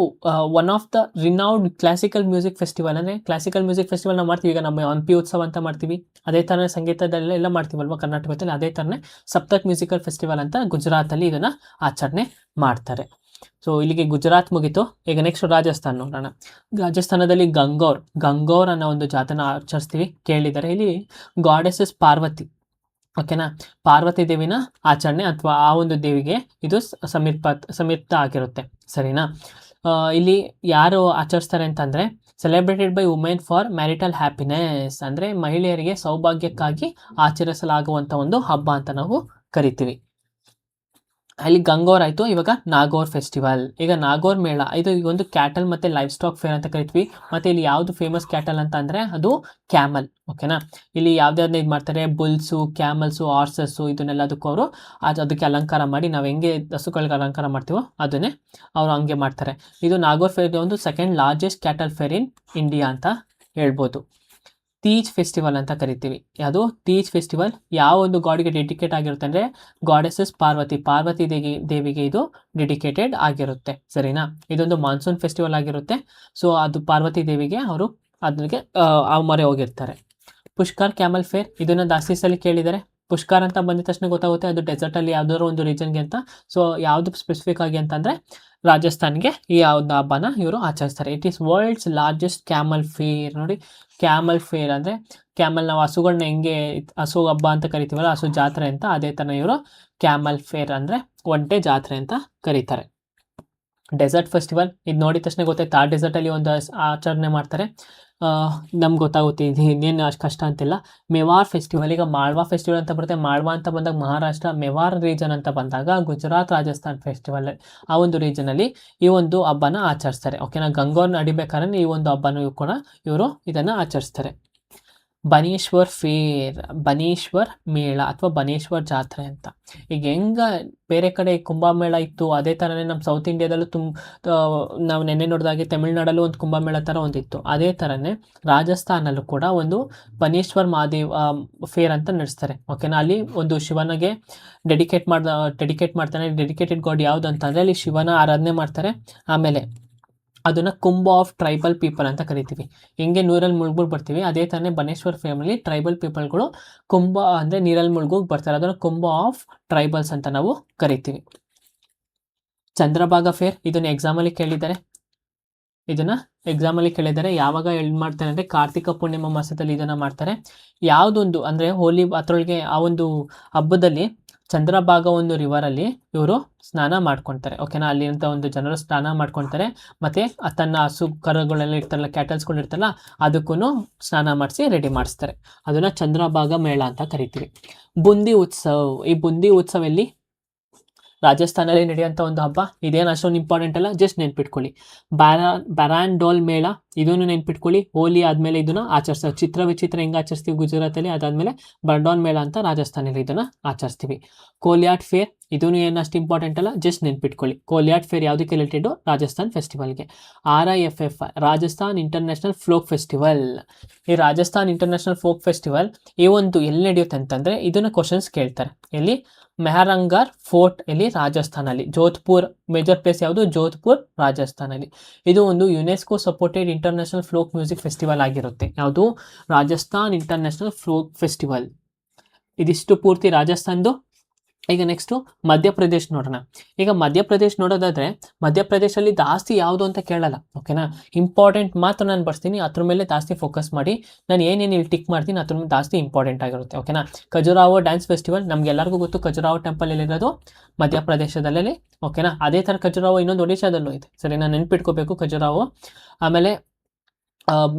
one of the renowned classical music festival. ಅಂದರೆ ಕ್ಲಾಸಿಕಲ್ ಮ್ಯೂಸಿಕ್ ಫೆಸ್ಟಿವಲ್ ನಾವು ಮಾಡ್ತೀವಿ, ಈಗ ನಮ್ಮ ಹಂಪಿ ಉತ್ಸವ ಅಂತ ಮಾಡ್ತೀವಿ, ಅದೇ ಥರ ಸಂಗೀತದಲ್ಲೆಲ್ಲ ಮಾಡ್ತೀವಲ್ವ ಕರ್ನಾಟಕದಲ್ಲಿ, ಅದೇ ಥರನೇ ಸಪ್ತಕ್ ಮ್ಯೂಸಿಕಲ್ ಫೆಸ್ಟಿವಲ್ ಅಂತ ಗುಜರಾತಲ್ಲಿ ಇದನ್ನು ಆಚರಣೆ ಮಾಡ್ತಾರೆ. ಸೊ ಇಲ್ಲಿಗೆ ಗುಜರಾತ್ ಮುಗೀತು. ಈಗ ನೆಕ್ಸ್ಟ್ ರಾಜಸ್ಥಾನ ನೋಡೋಣ. ರಾಜಸ್ಥಾನದಲ್ಲಿ ಗಂಗೌರ್ ಅನ್ನೋ ಒಂದು ಜಾತನ ಆಚರಿಸ್ತೀವಿ, ಕೇಳಿದ್ದಾರೆ. ಇಲ್ಲಿ ಗಾಡೆಸಸ್ ಪಾರ್ವತಿ, ಓಕೆನಾ, ಪಾರ್ವತಿ ದೇವಿನ ಆಚರಣೆ ಅಥವಾ ಆ ಒಂದು ದೇವಿಗೆ ಇದು ಸಮರ್ಪಿತ ಆಗಿರುತ್ತೆ, ಸರಿನಾ. ಇಲ್ಲಿ ಯಾರು ಆಚರಿಸ್ತಾರೆ ಅಂತಂದರೆ celebrated by women for marital happiness, ಅಂದರೆ ಮಹಿಳೆಯರಿಗೆ ಸೌಭಾಗ್ಯಕ್ಕಾಗಿ ಆಚರಿಸಲಾಗುವಂಥ ಒಂದು ಹಬ್ಬ ಅಂತ ನಾವು ಕರಿತೀವಿ. ಅಲ್ಲಿ ಗಂಗೌರ್ ಆಯಿತು. ಇವಾಗ ನಾಗೌರ್ ಫೆಸ್ಟಿವಲ್. ಈಗ ನಾಗೌರ್ ಮೇಳ, ಇದು ಒಂದು ಕ್ಯಾಟಲ್ ಮತ್ತು ಲೈಫ್ ಸ್ಟಾಕ್ ಫೇರ್ ಅಂತ ಕರಿತೀವಿ. ಮತ್ತು ಇಲ್ಲಿ ಯಾವುದು ಫೇಮಸ್ ಕ್ಯಾಟಲ್ ಅಂತ ಅಂದರೆ ಅದು ಕ್ಯಾಮಲ್, ಓಕೆನಾ. ಇಲ್ಲಿ ಯಾವ್ದಾವ್ದನ್ನ ಇದು ಮಾಡ್ತಾರೆ, ಬುಲ್ಸು, ಕ್ಯಾಮಲ್ಸು, ಹಾರ್ಸಸ್ಸು, ಇದನ್ನೆಲ್ಲದಕ್ಕೂ ಅವರು ಅದಕ್ಕೆ ಅಲಂಕಾರ ಮಾಡಿ, ನಾವು ಹೆಂಗೆ ಹಸುಗಳಿಗೆ ಅಲಂಕಾರ ಮಾಡ್ತೀವೋ ಅದನ್ನೇ ಅವರು ಹಂಗೆ ಮಾಡ್ತಾರೆ. ಇದು ನಾಗೌರ್ ಫೇರ್ ಒಂದು second largest cattle fair in India ಅಂತ ಹೇಳ್ಬೋದು. ತೀಜ್ ಫೆಸ್ಟಿವಲ್ ಅಂತ ಕರಿತೀವಿ. ಯಾವುದು, ತೀಜ್ ಫೆಸ್ಟಿವಲ್ ಯಾವ ಒಂದು ಗಾಡ್ಗೆ ಡೆಡಿಕೇಟ್ ಆಗಿರುತ್ತೆ ಅಂದರೆ ಗಾಡೆಸಸ್ ಪಾರ್ವತಿ ದೇವಿಗೆ ಇದು ಡೆಡಿಕೇಟೆಡ್ ಆಗಿರುತ್ತೆ, ಸರಿನಾ. ಇದೊಂದು ಮಾನ್ಸೂನ್ ಫೆಸ್ಟಿವಲ್ ಆಗಿರುತ್ತೆ. ಸೊ ಅದು ಪಾರ್ವತಿ ದೇವಿಗೆ ಅವರು ಅದಕ್ಕೆ ಮೊರೆ ಹೋಗಿರ್ತಾರೆ. ಪುಷ್ಕರ್ ಕ್ಯಾಮಲ್ ಫೇರ್, ಇದನ್ನು ಜಾಸ್ತಿ ಸಲ ಕೇಳಿದ್ದಾರೆ. ಪುಷ್ಕರ್ ಅಂತ ಬಂದಿದ ತಕ್ಷಣ ಗೊತ್ತಾಗುತ್ತೆ ಅದು ಡೆಸರ್ಟಲ್ಲಿ ಯಾವುದಾದ್ರು ಒಂದು ರೀಜನ್ಗೆ ಅಂತ. ಸೊ ಯಾವುದು ಸ್ಪೆಸಿಫಿಕ್ ಆಗಿ ಅಂತಂದರೆ ರಾಜಸ್ಥಾನ್ಗೆ ಈ ಯಾವ್ದು ಹಬ್ಬನ ಇವರು ಆಚರಿಸ್ತಾರೆ. It is world's largest camel fair. ನೋಡಿ, ಕ್ಯಾಮಲ್ ಫೇರ್ ಅಂದರೆ ಕ್ಯಾಮಲ್, ನಾವು ಹಸುಗಳನ್ನ ಹೆಂಗೆ ಹಸು ಹಬ್ಬ ಅಂತ ಕರಿತೀವಲ್ಲ, ಹಸು ಜಾತ್ರೆ ಅಂತ, ಅದೇ ಥರ ಇವರು ಕ್ಯಾಮಲ್ ಫೇರ್ ಅಂದರೆ ಒಂಟೆ ಜಾತ್ರೆ ಅಂತ ಕರೀತಾರೆ. ಡೆಸರ್ಟ್ ಫೆಸ್ಟಿವಲ್, ಇದು ನೋಡಿದ ತಕ್ಷಣ ಗೊತ್ತಾಯ್ತು, ಆ ಡೆಸರ್ಟಲ್ಲಿ ಒಂದು ಆಚರಣೆ ಮಾಡ್ತಾರೆ. ನಮ್ಗೆ ಗೊತ್ತಾಗುತ್ತೆ ಇದು ಇನ್ನೇನು ಅಷ್ಟು ಕಷ್ಟ ಅಂತಿಲ್ಲ. ಮೆವಾರ್ ಫೆಸ್ಟಿವಲ್, ಈಗ ಮಾಳ್ವಾ ಫೆಸ್ಟಿವಲ್ ಅಂತ ಬರುತ್ತೆ. ಮಾಳ್ವಾ ಅಂತ ಬಂದಾಗ ಮಹಾರಾಷ್ಟ್ರ, ಮೆವಾರ್ ರೀಜನ್ ಅಂತ ಬಂದಾಗ ಗುಜರಾತ್, ರಾಜಸ್ಥಾನ್ ಫೆಸ್ಟಿವಲ್, ಆ ಒಂದು ರೀಜನಲ್ಲಿ ಈ ಒಂದು ಹಬ್ಬನ ಆಚರಿಸ್ತಾರೆ, ಓಕೆನಾ. ಗಂಗೌರ್ ನಡಿಬೇಕಾದ್ರೆ ಈ ಒಂದು ಹಬ್ಬನೂ ಕೂಡ ಇವರು ಇದನ್ನು ಆಚರಿಸ್ತಾರೆ. ಬನೇಶ್ವರ್ ಫೇರ್, ಬನೇಶ್ವರ್ ಮೇಳ ಅಥವಾ ಬನೇಶ್ವರ್ ಜಾತ್ರೆ ಅಂತ. ಈಗ ಹೆಂಗೆ ಬೇರೆ ಕಡೆ ಕುಂಭಮೇಳ ಇತ್ತು, ಅದೇ ಥರನೇ ನಮ್ಮ ಸೌತ್ ಇಂಡಿಯಾದಲ್ಲೂ ನಾವು ನೆನ್ನೆ ನೋಡಿದಾಗೆ ತಮಿಳ್ನಾಡಲ್ಲೂ ಒಂದು ಕುಂಭಮೇಳ ಥರ ಒಂದಿತ್ತು. ಅದೇ ಥರನೇ ರಾಜಸ್ಥಾನಲ್ಲೂ ಕೂಡ ಒಂದು ಬನೇಶ್ವರ್ ಮಹಾದೇವ್ ಫೇರ್ ಅಂತ ನಡೆಸ್ತಾರೆ, ಓಕೆನಾ. ಅಲ್ಲಿ ಒಂದು ಶಿವನಿಗೆ ಡೆಡಿಕೇಟ್ ಮಾಡ್ತಾನೆ. ಡೆಡಿಕೇಟೆಡ್ ಗಾಡ್ ಯಾವುದು ಅಂತಂದರೆ ಅಲ್ಲಿ ಶಿವನ ಆರಾಧನೆ ಮಾಡ್ತಾರೆ. ಆಮೇಲೆ ಅದನ್ನು ಕುಂಭ ಆಫ್ ಟ್ರೈಬಲ್ ಪೀಪಲ್ ಅಂತ ಕರಿತೀವಿ. ಹೆಂಗೆ ನೀರಲ್ಲಿ ಮುಳುಗ್ಬಿಟ್ಟು ಬರ್ತೀವಿ, ಅದೇ ಥರನೇ ಬನೇಶ್ವರ್ ಫೇಮಲ್ಲಿ ಟ್ರೈಬಲ್ ಪೀಪಲ್ಗಳು ಕುಂಭ ಅಂದರೆ ನೀರಲ್ಲಿ ಮುಳುಗೋಗಿ ಬರ್ತಾರೆ, ಅದನ್ನು ಕುಂಭ ಆಫ್ ಟ್ರೈಬಲ್ಸ್ ಅಂತ ನಾವು ಕರಿತೀವಿ. ಚಂದ್ರಭಾಗ ಫೇರ್, ಇದನ್ನು ಎಕ್ಸಾಮಲ್ಲಿ ಕೇಳಿದ್ದಾರೆ. ಯಾವಾಗ ಮಾಡ್ತಾರೆ ಅಂದರೆ ಕಾರ್ತಿಕ ಪೂರ್ಣಿಮಾ ಮಾಸದಲ್ಲಿ ಇದನ್ನು ಮಾಡ್ತಾರೆ. ಯಾವುದೊಂದು ಅಂದರೆ ಹೋಲಿ ಅದರೊಳಗೆ ಆ ಒಂದು ಹಬ್ಬದಲ್ಲಿ ಚಂದ್ರಭಾಗ ಒಂದು ರಿವರಲ್ಲಿ ಇವರು ಸ್ನಾನ ಮಾಡ್ಕೊತಾರೆ. ಓಕೆನಾ, ಅಲ್ಲಿಂತ ಒಂದು ಜನರು ಸ್ನಾನ ಮಾಡ್ಕೊತಾರೆ. ಮತ್ತು ತನ್ನ ಹಸು ಕರುಗಳೆಲ್ಲ ಇರ್ತಾರಲ್ಲ, ಕ್ಯಾಟಲ್ಸ್ಗಳು ಇರ್ತಾರಲ್ಲ, ಅದಕ್ಕೂ ಸ್ನಾನ ಮಾಡಿಸಿ ರೆಡಿ ಮಾಡಿಸ್ತಾರೆ. ಅದನ್ನು ಚಂದ್ರಭಾಗ ಮೇಳ ಅಂತ ಕರಿತೀವಿ. ಬುಂದಿ ಉತ್ಸವ. ಈ ಬುಂದಿ ಉತ್ಸವ ಎಲ್ಲಿ? ರಾಜಸ್ಥಾನಲ್ಲಿ ನಡೆಯುವಂಥ ಒಂದು ಹಬ್ಬ. ಇದೇನು ಅಷ್ಟೊಂದು ಇಂಪಾರ್ಟೆಂಟ್ ಅಲ್ಲ, ಜಸ್ಟ್ ನೆನ್ಪಿಟ್ಕೊಳ್ಳಿ. ಬರಾಂಡೋಲ್ ಮೇಳ, ಇದನ್ನು ನೆನ್ಪಿಟ್ಕೊಳ್ಳಿ. ಹೋಲಿ ಆದಮೇಲೆ ಇದನ್ನು ಆಚರಿಸ್ತಾರೆ. ಚಿತ್ರ ವಿಚಿತ್ರ ಹೆಂಗೆ ಆಚರಿಸ್ತೀವಿ ಗುಜರಾತಲ್ಲಿ, ಅದಾದಮೇಲೆ ಬರ್ಡೋನ್ ಮೇಳ ಅಂತ ರಾಜಸ್ಥಾನಲ್ಲಿ ಇದನ್ನು ಆಚರಿಸ್ತೀವಿ. ಕೋಲಿಯಾಟ್ ಫೇರ್, ಇದೂ ಏನು ಅಷ್ಟು ಇಂಪಾರ್ಟೆಂಟ್ ಅಲ್ಲ, ಜಸ್ಟ್ ನೆನ್ಪಿಟ್ಕೊಳ್ಳಿ. ಕೋಲಿಯಾಟ್ ಫೇರ್ ಯಾವುದಕ್ಕೆ ರಿಲೇಟೆಡು? ರಾಜಸ್ಥಾನ್ ಫೆಸ್ಟಿವಲ್ಗೆ. RIFF, Rajasthan international folk festival. ಈ ರಾಜಸ್ಥಾನ್ ಇಂಟರ್ನ್ಯಾಷನಲ್ ಫೋಕ್ ಫೆಸ್ಟಿವಲ್ ಈ ಒಂದು ಎಲ್ಲಿ ನಡೆಯುತ್ತೆ ಅಂತಂದರೆ, ಇದನ್ನು ಕ್ವಶನ್ಸ್ ಕೇಳ್ತಾರೆ. ಎಲ್ಲಿ? ಮೆಹರಂಗರ್ ಫೋರ್ಟ್, ಇಲ್ಲಿ ರಾಜಸ್ಥಾನಲ್ಲಿ. ಜೋಧ್ಪುರ್, ಮೇಜರ್ ಪ್ಲೇಸ್ ಯಾವುದು? ಜೋಧ್ಪುರ್, ರಾಜಸ್ಥಾನಲ್ಲಿ. ಇದು ಒಂದು UNESCO supported international folk music festival ಆಗಿರುತ್ತೆ. ಯಾವುದು? Rajasthan international folk festival. ಇದಿಷ್ಟು ಪೂರ್ತಿ ರಾಜಸ್ಥಾನ್ದು. ಈಗ ನೆಕ್ಸ್ಟು ಮಧ್ಯಪ್ರದೇಶ್ ನೋಡೋಣ. ಈಗ ಮಧ್ಯಪ್ರದೇಶ್ ನೋಡೋದಾದರೆ, ಮಧ್ಯಪ್ರದೇಶಲ್ಲಿ ಜಾಸ್ತಿ ಯಾವುದು ಅಂತ ಕೇಳಲ್ಲ. ಓಕೆನಾ, ಇಂಪಾರ್ಟೆಂಟ್ ಮಾತ್ರ ನಾನು ಬರ್ತೀನಿ, ಅದ್ರ ಮೇಲೆ ಜಾಸ್ತಿ ಫೋಕಸ್ ಮಾಡಿ. ನಾನು ಏನೇನು ಇಲ್ಲಿ ಟಿಕ್ ಮಾಡ್ತೀನಿ ಅದ್ರ ಮೇಲೆ ಜಾಸ್ತಿ ಇಂಪಾರ್ಟೆಂಟ್ ಆಗಿರುತ್ತೆ. ಓಕೆನಾ, ಖಜುರಾಹೋ ಡ್ಯಾನ್ಸ್ ಫೆಸ್ಟಿವಲ್, ನಮಗೆಲ್ಲರಿಗೂ ಗೊತ್ತು. ಖಜುರಾಹೋ ಟೆಂಪಲ್ ಎಲ್ಲಿರೋದು? ಮಧ್ಯಪ್ರದೇಶದಲ್ಲೇ. ಓಕೆನಾ, ಅದೇ ಥರ ಖಜುರಾಹೋ ಇನ್ನೊಂದು ಒಡಿಶಾದಲ್ಲೂ ಇದೆ. ಸರಿ, ನಾನು ನೆನ್ಪಿಟ್ಕೋಬೇಕು ಖಜುರಾಹೋ. ಆಮೇಲೆ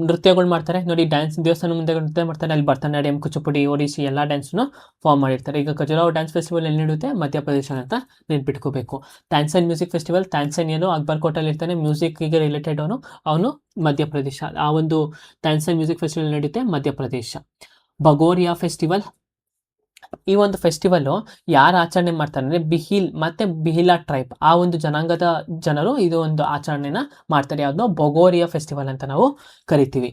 ನೃತ್ಯಗಳು ಮಾಡ್ತಾರೆ ನೋಡಿ, ಡ್ಯಾನ್ಸ್ ದೇವಸ್ಥಾನ ಮುಂದೆ ನೃತ್ಯ ಮಾಡ್ತಾರೆ. ಅಲ್ಲಿ ಭರತನಾಟ್ಯಂ, ಕುಚಿಪುಡಿ, ಒಡಿಶಿ ಎಲ್ಲ ಡ್ಯಾನ್ಸ್ನು ಫಾರ್ಮ್ ಮಾಡಿರ್ತಾರೆ. ಈಗ ಖಜುರಾಹೋ ಡ್ಯಾನ್ಸ್ ಫೆಸ್ಟಿವಲ್ ಎಲ್ಲಿ ನಡೆಯುತ್ತೆ? ಮಧ್ಯಪ್ರದೇಶ ಅಂತ ನೆನ್ಪಿಟ್ಕೋಬೇಕು. ತಾನ್ಸೇನ್ ಮ್ಯೂಸಿಕ್ ಫೆಸ್ಟಿವಲ್, ತಾನ್ಸೇನ್ ಏನು ಅಕ್ಬರ್ ಕೋಟಲ್ಲಿ ಇರ್ತಾನೆ, ಮ್ಯೂಸಿಕ್ಗೆ ರಿಲೇಟೆಡ್ ಅವನು ಮಧ್ಯಪ್ರದೇಶ. ಆ ಒಂದು ತಾನ್ಸೇನ್ ಮ್ಯೂಸಿಕ್ ಫೆಸ್ಟಿವಲ್ ನಡೆಯುತ್ತೆ ಮಧ್ಯಪ್ರದೇಶ. ಭಗೋರಿಯಾ ಫೆಸ್ಟಿವಲ್, ಈ ಒಂದು ಫೆಸ್ಟಿವಲ್ಲು ಯಾರು ಆಚರಣೆ ಮಾಡ್ತಾರೆ ಅಂದರೆ ಬಿಹಿಲ್ ಮತ್ತು ಬಿಹಿಲಾ ಟ್ರೈಬ್, ಆ ಒಂದು ಜನಾಂಗದ ಜನರು ಇದು ಒಂದು ಆಚರಣೆನ ಮಾಡ್ತಾರೆ. ಯಾವುದೋ ಭಗೋರಿಯಾ ಫೆಸ್ಟಿವಲ್ ಅಂತ ನಾವು ಕರಿತೀವಿ.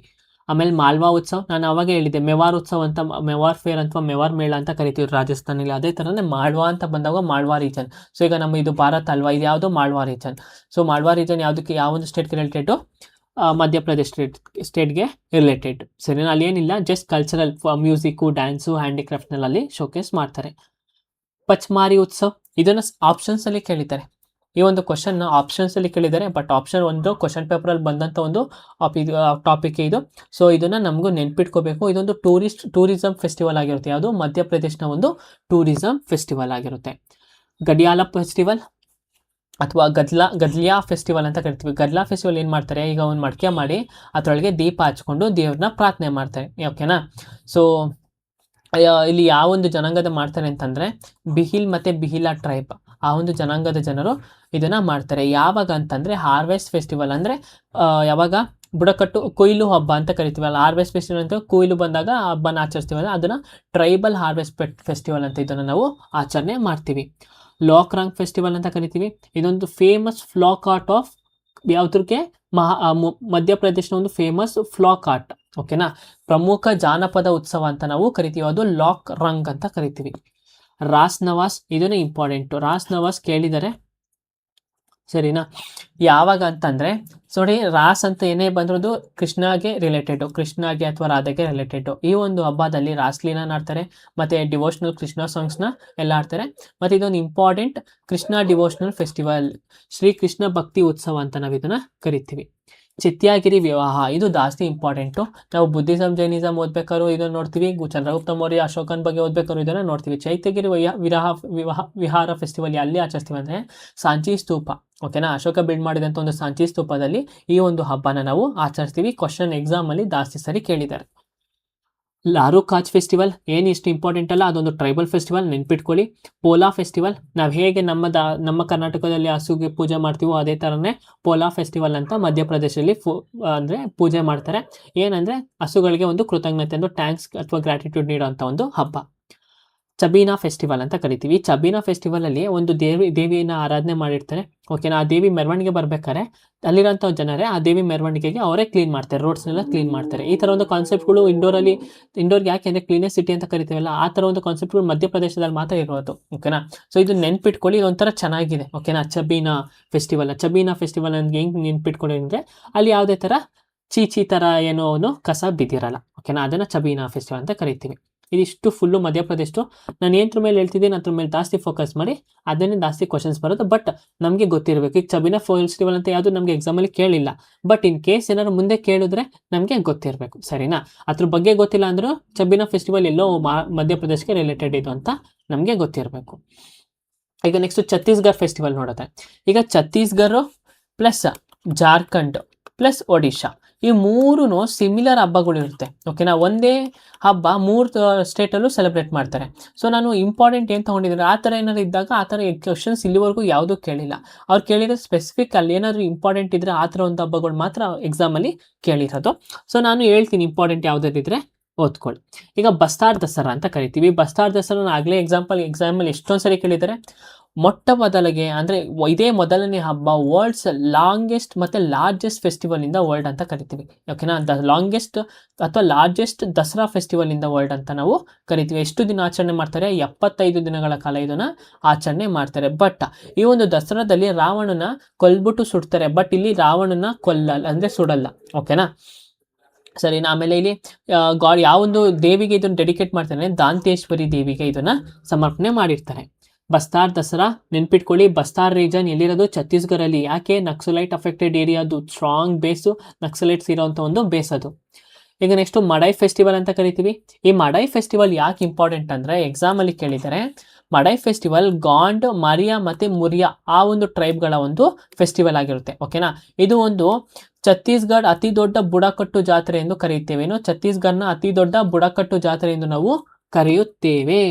ಆಮೇಲೆ ಮಾಲ್ವಾ ಉತ್ಸವ, ನಾನು ಅವಾಗ ಹೇಳಿದ್ದೆ ಮೆವಾರ್ ಉತ್ಸವ ಅಂತ, ಮೆವಾರ್ ಫೇರ್ ಅಥವಾ ಮೆವಾರ್ ಮೇಳ ಅಂತ ಕರಿತೀವಿ ರಾಜಸ್ಥಾನಲ್ಲಿ. ಅದೇ ಥರನೇ ಮಾಳ್ವಾ ಅಂತ ಬಂದಾಗ ಮಾಳ್ವಾ ರೀಜನ್. ಸೊ ಈಗ ನಮ್ಮ ಇದು ಭಾರತ ಅಲ್ವಾ, ಇದು ಯಾವುದೋ Malwa region. So Malwa region ಯಾವುದಕ್ಕೆ, ಯಾವ ಒಂದು ಸ್ಟೇಟ್ಗೆ ರಿಲೇಟೆಡು? ಮಧ್ಯಪ್ರದೇಶ್ ಸ್ಟೇಟ್ಗೆ ರಿಲೇಟೆಡ್. ಸರಿ, ಅಲ್ಲಿ ಏನಿಲ್ಲ, ಜಸ್ಟ್ ಕಲ್ಚರಲ್ ಮ್ಯೂಸಿಕ್ಕು, ಡ್ಯಾನ್ಸು, ಹ್ಯಾಂಡಿಕ್ರಾಫ್ಟ್ನಲ್ಲಿ ಅಲ್ಲಿ ಶೋಕೇಸ್ ಮಾಡ್ತಾರೆ. ಪಚ್ಮಾರಿ ಉತ್ಸವ, ಇದನ್ನು ಆಪ್ಷನ್ಸಲ್ಲಿ ಕೇಳಿದ್ದಾರೆ. ಈ ಒಂದು ಕ್ವಶನ್ನ ಆಪ್ಷನ್ಸಲ್ಲಿ ಕೇಳಿದ್ದಾರೆ, ಬಟ್ ಆಪ್ಷನ್ ಒಂದು ಕ್ವಶನ್ ಪೇಪರಲ್ಲಿ ಬಂದಂಥ ಒಂದು ಟಾಪಿಕ್ ಇದು. ಸೊ ಇದನ್ನು ನಮಗೂ ನೆನ್ಪಿಟ್ಕೋಬೇಕು. ಇದೊಂದು ಟೂರಿಸಮ್ ಫೆಸ್ಟಿವಲ್ ಆಗಿರುತ್ತೆ. ಯಾವುದು? ಮಧ್ಯಪ್ರದೇಶನ ಒಂದು ಟೂರಿಸಮ್ ಫೆಸ್ಟಿವಲ್ ಆಗಿರುತ್ತೆ. ಗಡಿಯಾಲ ಫೆಸ್ಟಿವಲ್ ಅಥವಾ ಗದ್ಲಿಯಾ ಫೆಸ್ಟಿವಲ್ ಅಂತ ಕರಿತೀವಿ. ಗದ್ಲಾ ಫೆಸ್ಟಿವಲ್ ಏನು ಮಾಡ್ತಾರೆ? ಈಗ ಒಂದು ಮಡಿಕೆ ಮಾಡಿ ಅದರೊಳಗೆ ದೀಪ ಹಚ್ಕೊಂಡು ದೇವ್ರನ್ನ ಪ್ರಾರ್ಥನೆ ಮಾಡ್ತಾರೆ. ಓಕೆನಾ, ಸೊ ಇಲ್ಲಿ ಯಾವ ಒಂದು ಜನಾಂಗದ ಮಾಡ್ತಾರೆ ಅಂತಂದರೆ ಬಿಹಿಲ್ ಮತ್ತು ಬಿಹಿಲಾ ಟ್ರೈಬ್, ಆ ಒಂದು ಜನಾಂಗದ ಜನರು ಇದನ್ನು ಮಾಡ್ತಾರೆ. ಯಾವಾಗ ಅಂತಂದರೆ ಹಾರ್ವೆಸ್ಟ್ ಫೆಸ್ಟಿವಲ್, ಅಂದರೆ ಯಾವಾಗ? ಬುಡಕಟ್ಟು ಕೊಯ್ಲು ಹಬ್ಬ ಅಂತ ಕರಿತೀವಲ್ಲ, ಹಾರ್ವೆಸ್ಟ್ ಫೆಸ್ಟಿವಲ್ ಅಂತ ಕೊಯ್ಲು ಬಂದಾಗ ಹಬ್ಬನ ಆಚರಿಸ್ತೀವಲ್ಲ, ಅದನ್ನು ಟ್ರೈಬಲ್ ಹಾರ್ವೆಸ್ಟ್ ಫೆಸ್ಟಿವಲ್ ಅಂತ ಇದನ್ನು ನಾವು ಆಚರಣೆ ಮಾಡ್ತೀವಿ. ಲಾಕ್ರಾಂಗ್ ಫೆಸ್ಟಿವಲ್ ಅಂತ ಕರಿತೀವಿ. ಇದೊಂದು ಫೇಮಸ್ ಫ್ಲಾಕ್ ಆರ್ಟ್ ಆಫ್ ಯಾವುದಕ್ಕೆ? ಮಧ್ಯಪ್ರದೇಶನ ಒಂದು ಫೇಮಸ್ ಫ್ಲಾಕ್ ಆರ್ಟ್. ಓಕೆನಾ, ಪ್ರಮುಖ ಜಾನಪದ ಉತ್ಸವ ಅಂತ ನಾವು ಕರಿತೀವಿ. ಅದು ಲಾಕ್ ರಂಗ್ ಅಂತ ಕರಿತೀವಿ. ರಾಸ್ ನವಾಸ್, ಇದನ್ನೇ ಇಂಪಾರ್ಟೆಂಟು. ರಾಸ್ ನವಾಸ್ ಕೇಳಿದರೆ, ಸರಿನಾ? ಯಾವಾಗ ಅಂತಂದರೆ ನೋಡಿ, ರಾಸ್ ಅಂತ ಏನೇ ಬಂದಿರೋದು ಕೃಷ್ಣಗೆ ರಿಲೇಟೆಡು, ಕೃಷ್ಣಗೆ ಅಥವಾ ರಾಧೆಗೆ ರಿಲೇಟೆಡು. ಈ ಒಂದು ಹಬ್ಬದಲ್ಲಿ ರಾಸ್ಲೀನ ಆಡ್ತಾರೆ, ಮತ್ತು ಡಿವೋಷ್ನಲ್ ಕೃಷ್ಣ ಸಾಂಗ್ಸ್ನ ಎಲ್ಲ ಆಡ್ತಾರೆ. ಮತ್ತು ಇದೊಂದು important Krishna devotional festival, Shri Krishna ಭಕ್ತಿ ಉತ್ಸವ ಅಂತ ನಾವು ಇದನ್ನು ಕರಿತೀವಿ. ಚಿತ್ಯಾಗಿರಿ ವಿವಾಹ, ಇದು ಜಾಸ್ತಿ ಇಂಪಾರ್ಟೆಂಟು. ನಾವು ಬುದ್ಧಿಸಮ್ ಜೈನಿಸಮ್ ಓದ್ಬೇಕಾದ್ರು ಇದನ್ನು ನೋಡ್ತೀವಿ, ಚಂದ್ರಗುಪ್ತ ಮೌರ್ಯ ಅಶೋಕನ ಬಗ್ಗೆ ಓದ್ಬೇಕಾದ್ರು ಇದನ್ನು ನೋಡ್ತೀವಿ. ಚೈತ್ಯಗಿರಿ ವಿಹಾರ ಫೆಸ್ಟಿವಲ್ ಎಲ್ಲಿ ಆಚರಿಸ್ತೀವಿ ಅಂದರೆ ಸಾಂಚಿ ಸ್ತೂಪ. ಓಕೆನಾ, ಅಶೋಕ ಬಿಲ್ಡ್ ಮಾಡಿದಂಥ ಒಂದು ಸಾಂಚಿ ಸ್ತೂಪದಲ್ಲಿ ಈ ಒಂದು ಹಬ್ಬನ ನಾವು ಆಚರಿಸ್ತೀವಿ. ಕ್ವಶನ್ ಎಕ್ಸಾಮಲ್ಲಿ ಜಾಸ್ತಿ ಸರಿ ಕೇಳಿದ್ದಾರೆ. ಲಾರು ಕಾಚ್ ಫೆಸ್ಟಿವಲ್ ಏನು ಇಷ್ಟು ಇಂಪಾರ್ಟೆಂಟ್ ಅಲ್ಲ, ಅದೊಂದು ಟ್ರೈಬಲ್ ಫೆಸ್ಟಿವಲ್, ನೆನ್ಪಿಟ್ಕೊಳ್ಳಿ. ಪೋಲಾ ಫೆಸ್ಟಿವಲ್, ನಾವು ಹೇಗೆ ನಮ್ಮ ಕರ್ನಾಟಕದಲ್ಲಿ ಹಸುಗೆ ಪೂಜೆ ಮಾಡ್ತೀವೋ ಅದೇ ಥರನೇ ಪೋಲಾ ಫೆಸ್ಟಿವಲ್ ಅಂತ ಮಧ್ಯಪ್ರದೇಶದಲ್ಲಿ ಅಂದರೆ ಪೂಜೆ ಮಾಡ್ತಾರೆ. ಏನಂದರೆ ಹಸುಗಳಿಗೆ ಒಂದು ಕೃತಜ್ಞತೆ, ಒಂದು ಟ್ಯಾಂಕ್ಸ್ ಅಥವಾ ಗ್ರ್ಯಾಟಿಟ್ಯೂಡ್ ನೀಡೋವಂಥ ಒಂದು ಹಬ್ಬ. ಚಬೀನಾ ಫೆಸ್ಟಿವಲ್ ಅಂತ ಕರಿತೀವಿ. ಚಬೀನಾ ಫೆಸ್ಟಿವಲಲ್ಲಿ ಒಂದು ದೇವಿಯನ್ನು ಆರಾಧನೆ ಮಾಡಿರ್ತಾರೆ. ಓಕೆನಾ, ಆ ದೇವಿ ಮೆರವಣಿಗೆ ಬರ್ಬೇಕಾದ್ರೆ ಅಲ್ಲಿರೋಂಥ ಜನರೇ ಆ ದೇವಿ ಮೆರವಣಿಗೆಗೆ ಅವರೇ ಕ್ಲೀನ್ ಮಾಡ್ತಾರೆ, ರೋಡ್ಸ್ನೆಲ್ಲ ಕ್ಲೀನ್ ಮಾಡ್ತಾರೆ. ಈ ಥರ ಒಂದು ಕಾನ್ಸೆಪ್ಟ್ಗಳು ಇಂಡೋರ್ಗೆ ಯಾಕೆ ಅಂದರೆ ಕ್ಲೀನೆಸ್ಟ್ ಸಿಟಿ ಅಂತ ಕರಿತೀವಲ್ಲ, ಆ ಥರ ಒಂದು ಕಾನ್ಸೆಪ್ಟ್ಗಳು ಮಧ್ಯಪ್ರದೇಶದಲ್ಲಿ ಮಾತ್ರ ಇರೋದು. ಓಕೆನಾ, ಸೊ ಇದು ನೆನ್ಪಿಟ್ಕೊಳ್ಳಿ, ಇದೊಂಥರ ಚೆನ್ನಾಗಿದೆ. ಓಕೆನಾ, ಚಬೀನಾ ಫೆಸ್ಟಿವಲ್ ನನಗೆ ಹೆಂಗೆ ನೆನ್ಪಿಟ್ಕೊಳ್ಳಿ ಅಂದರೆ ಅಲ್ಲಿ ಯಾವುದೇ ಥರ ಚೀಚಿ ಥರ ಏನೋ ಕಸ ಬಿದ್ದಿರಲ್ಲ. ಓಕೆನಾ, ಅದನ್ನು ಚಬೀನಾ ಫೆಸ್ಟಿವಲ್ ಅಂತ ಕರಿತೀವಿ. ಇದಿಷ್ಟು ಫುಲ್ಲು ಮಧ್ಯಪ್ರದೇಶದ್ದು. ನಾನು ಏನತ್ರ ಮೇಲೆ ಹೇಳ್ತಿದ್ದೀನಿ ಅದ್ರ ಮೇಲೆ ಜಾಸ್ತಿ ಫೋಕಸ್ ಮಾಡಿ, ಅದನ್ನೇ ಜಾಸ್ತಿ ಕ್ವಶನ್ಸ್ ಬರೋದು. ಬಟ್ ನಮಗೆ ಗೊತ್ತಿರಬೇಕು. ಈಗ ಚಬೀನಾ ಫೆಸ್ಟಿವಲ್ ಅಂತ ಯಾವುದು ನಮಗೆ ಎಕ್ಸಾಮಲ್ಲಿ ಕೇಳಿಲ್ಲ, ಬಟ್ ಇನ್ ಕೇಸ್ ಏನಾದ್ರು ಮುಂದೆ ಕೇಳಿದ್ರೆ ನಮಗೆ ಗೊತ್ತಿರಬೇಕು. ಸರಿನಾ? ಅದ್ರ ಬಗ್ಗೆ ಗೊತ್ತಿಲ್ಲ ಅಂದರೂ ಚಬೀನಾ ಫೆಸ್ಟಿವಲ್ ಎಲ್ಲೋ ಮಧ್ಯಪ್ರದೇಶಕ್ಕೆ ರಿಲೇಟೆಡ್ ಇದು ಅಂತ ನಮಗೆ ಗೊತ್ತಿರಬೇಕು. ಈಗ ನೆಕ್ಸ್ಟ್ ಛತ್ತೀಸ್ಗಢ ಫೆಸ್ಟಿವಲ್ ನೋಡುತ್ತೆ. ಈಗ ಛತ್ತೀಸ್ಗಢ ಪ್ಲಸ್ ಜಾರ್ಖಂಡ್ ಪ್ಲಸ್ ಒಡಿಶಾ ಈ ಮೂರೂ ಸಿಮಿಲರ್ ಹಬ್ಬಗಳು ಇರುತ್ತೆ. ಓಕೆನಾ, ಒಂದೇ ಹಬ್ಬ 3 ಸ್ಟೇಟಲ್ಲೂ ಸೆಲೆಬ್ರೇಟ್ ಮಾಡ್ತಾರೆ. ಸೊ ನಾನು ಇಂಪಾರ್ಟೆಂಟ್ ಏನು ತೊಗೊಂಡಿದ್ದೀನಿ, ಆ ಥರ ಏನಾದ್ರು ಇದ್ದಾಗ ಆ ಥರ ಕ್ವಶನ್ಸ್ ಇಲ್ಲಿವರೆಗೂ ಯಾವುದೂ ಕೇಳಿಲ್ಲ. ಅವ್ರು ಕೇಳಿರೋ ಸ್ಪೆಸಿಫಿಕ್ ಅಲ್ಲಿ ಏನಾದರೂ ಇಂಪಾರ್ಟೆಂಟ್ ಇದ್ದರೆ ಆ ಥರ ಒಂದು ಹಬ್ಬಗಳು ಮಾತ್ರ ಎಕ್ಸಾಮಲ್ಲಿ ಕೇಳಿರೋದು. ಸೊ ನಾನು ಹೇಳ್ತೀನಿ ಇಂಪಾರ್ಟೆಂಟ್ ಯಾವುದಾದಿದ್ರೆ ಓದ್ಕೊಳ್ಳಿ. ಈಗ ಬಸ್ತಾರ್ ದಸರಾ ಅಂತ ಕರಿತೀವಿ. ಬಸ್ತಾರ್ ದಸರಾ ಆಗಲೇ ಎಕ್ಸಾಮಲ್ಲಿ ಎಷ್ಟೊಂದು ಸರಿ ಕೇಳಿದ್ದಾರೆ. ಮೊಟ್ಟ ಮೊದಲಿಗೆ ಅಂದರೆ ಇದೇ ಮೊದಲನೇ ಹಬ್ಬ ವರ್ಲ್ಡ್ಸ್ ಲಾಂಗೆಸ್ಟ್ ಮತ್ತು largest festival in the world ಅಂತ ಕರಿತೀವಿ. ಓಕೆನಾ, ಲಾಂಗೆಸ್ಟ್ ಅಥವಾ largest Dasara festival in the world ಅಂತ ನಾವು ಕರಿತೀವಿ. ಎಷ್ಟು ದಿನ ಆಚರಣೆ ಮಾಡ್ತಾರೆ? 75 ದಿನಗಳ ಕಾಲ ಇದನ್ನು ಆಚರಣೆ ಮಾಡ್ತಾರೆ. ಬಟ್ ಈ ಒಂದು ದಸರಾದಲ್ಲಿ ರಾವಣನ ಕೊಲ್ಬಿಟ್ಟು ಸುಡ್ತಾರೆ. ಬಟ್ ಇಲ್ಲಿ ರಾವಣನ ಕೊಲ್ಲಲ್ಲ, ಅಂದರೆ ಸುಡಲ್ಲ. ಓಕೆನಾ, ಸರಿನಾ. ಆಮೇಲೆ ಇಲ್ಲಿ ಯಾವೊಂದು ದೇವಿಗೆ ಇದನ್ನು ಡೆಡಿಕೇಟ್ ಮಾಡ್ತಾರೆ? ದಾಂತೇಶ್ವರಿ ದೇವಿಗೆ ಇದನ್ನು ಸಮರ್ಪಣೆ ಮಾಡಿರ್ತಾರೆ. ಬಸ್ತಾರ್ ದಸರಾ ನೆನ್ಪಿಟ್ಕೊಳ್ಳಿ. ಬಸ್ತಾರ್ ರೀಜನ್ ಎಲ್ಲಿರೋದು? ಛತ್ತೀಸ್ಗಢಲ್ಲಿ. ಯಾಕೆ? ನಕ್ಸಲೈಟ್ ಅಫೆಕ್ಟೆಡ್ ಏರಿಯಾದು ಸ್ಟ್ರಾಂಗ್ ಬೇಸು, ನಕ್ಸಲೈಟ್ಸ್ ಇರೋವಂಥ ಒಂದು ಬೇಸ್ ಅದು. ಈಗ ನೆಕ್ಸ್ಟು ಮಡೈ ಫೆಸ್ಟಿವಲ್ ಅಂತ ಕರಿತೀವಿ. ಈ ಮಡೈ ಫೆಸ್ಟಿವಲ್ ಯಾಕೆ ಇಂಪಾರ್ಟೆಂಟ್ ಅಂದರೆ ಎಕ್ಸಾಮಲ್ಲಿ ಕೇಳಿದ್ದಾರೆ. ಮಡೈ ಫೆಸ್ಟಿವಲ್ ಗಾಂಡ್, ಮರಿಯಾ ಮತ್ತು ಮುರಿಯಾ ಆ ಒಂದು ಟ್ರೈಬ್ಗಳ ಒಂದು ಫೆಸ್ಟಿವಲ್ ಆಗಿರುತ್ತೆ. ಓಕೆನಾ, ಇದು ಒಂದು ಛತ್ತೀಸ್ಗಢ ಅತಿ ದೊಡ್ಡ ಬುಡಕಟ್ಟು ಜಾತ್ರೆ ಎಂದು ಕರೆಯುತ್ತೇವೆ. ಛತ್ತೀಸ್ಗಢನ ಅತಿ ದೊಡ್ಡ ಬುಡಕಟ್ಟು ಜಾತ್ರೆ ಎಂದು ನಾವು ಕರೆಯುತ್ತೇವೆ.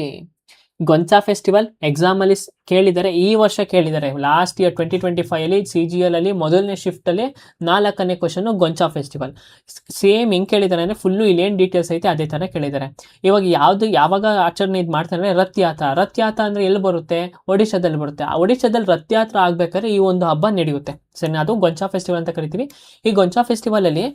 ಗೊಂಚಾ ಫೆಸ್ಟಿವಲ್ ಎಕ್ಸಾಮಲ್ಲಿ ಕೇಳಿದ್ದಾರೆ, ಈ ವರ್ಷ ಕೇಳಿದ್ದಾರೆ. ಲಾಸ್ಟ್ ಇಯರ್ 2025 CGL ಅಲ್ಲಿ ಮೊದಲನೇ ಶಿಫ್ಟಲ್ಲಿ 4ನೇ ಕ್ವಶನ್ ಗೊಂಚಾ ಫೆಸ್ಟಿವಲ್. ಸೇಮ್ ಹೆಂಗೆ ಕೇಳಿದ್ದಾರೆ ಅಂದರೆ ಫುಲ್ಲು ಇಲ್ಲೇನು ಡೀಟೇಲ್ಸ್ ಐತೆ ಅದೇ ಥರ ಕೇಳಿದ್ದಾರೆ. ಇವಾಗ ಯಾವಾಗ ಆಚರಣೆ ಇದು ಮಾಡ್ತಾರೆ? ರಥಯಾತ್ರೆ ಅಂದರೆ ಎಲ್ಲಿ ಬರುತ್ತೆ? ಒಡಿಶಾದಲ್ಲಿ ಬರುತ್ತೆ. ಆ ಒಡಿಶಾದಲ್ಲಿ ರಥಯಾತ್ರೆ ಆಗ್ಬೇಕಾದ್ರೆ ಈ ಒಂದು ಹಬ್ಬ ನಡೆಯುತ್ತೆ. ಸರಿ, ಅದು ಗೊಂಚಾ ಫೆಸ್ಟಿವಲ್ ಅಂತ ಕರಿತೀವಿ. ಈ ಗೊಂಚಾ ಫೆಸ್ಟಿವಲಲ್ಲಿ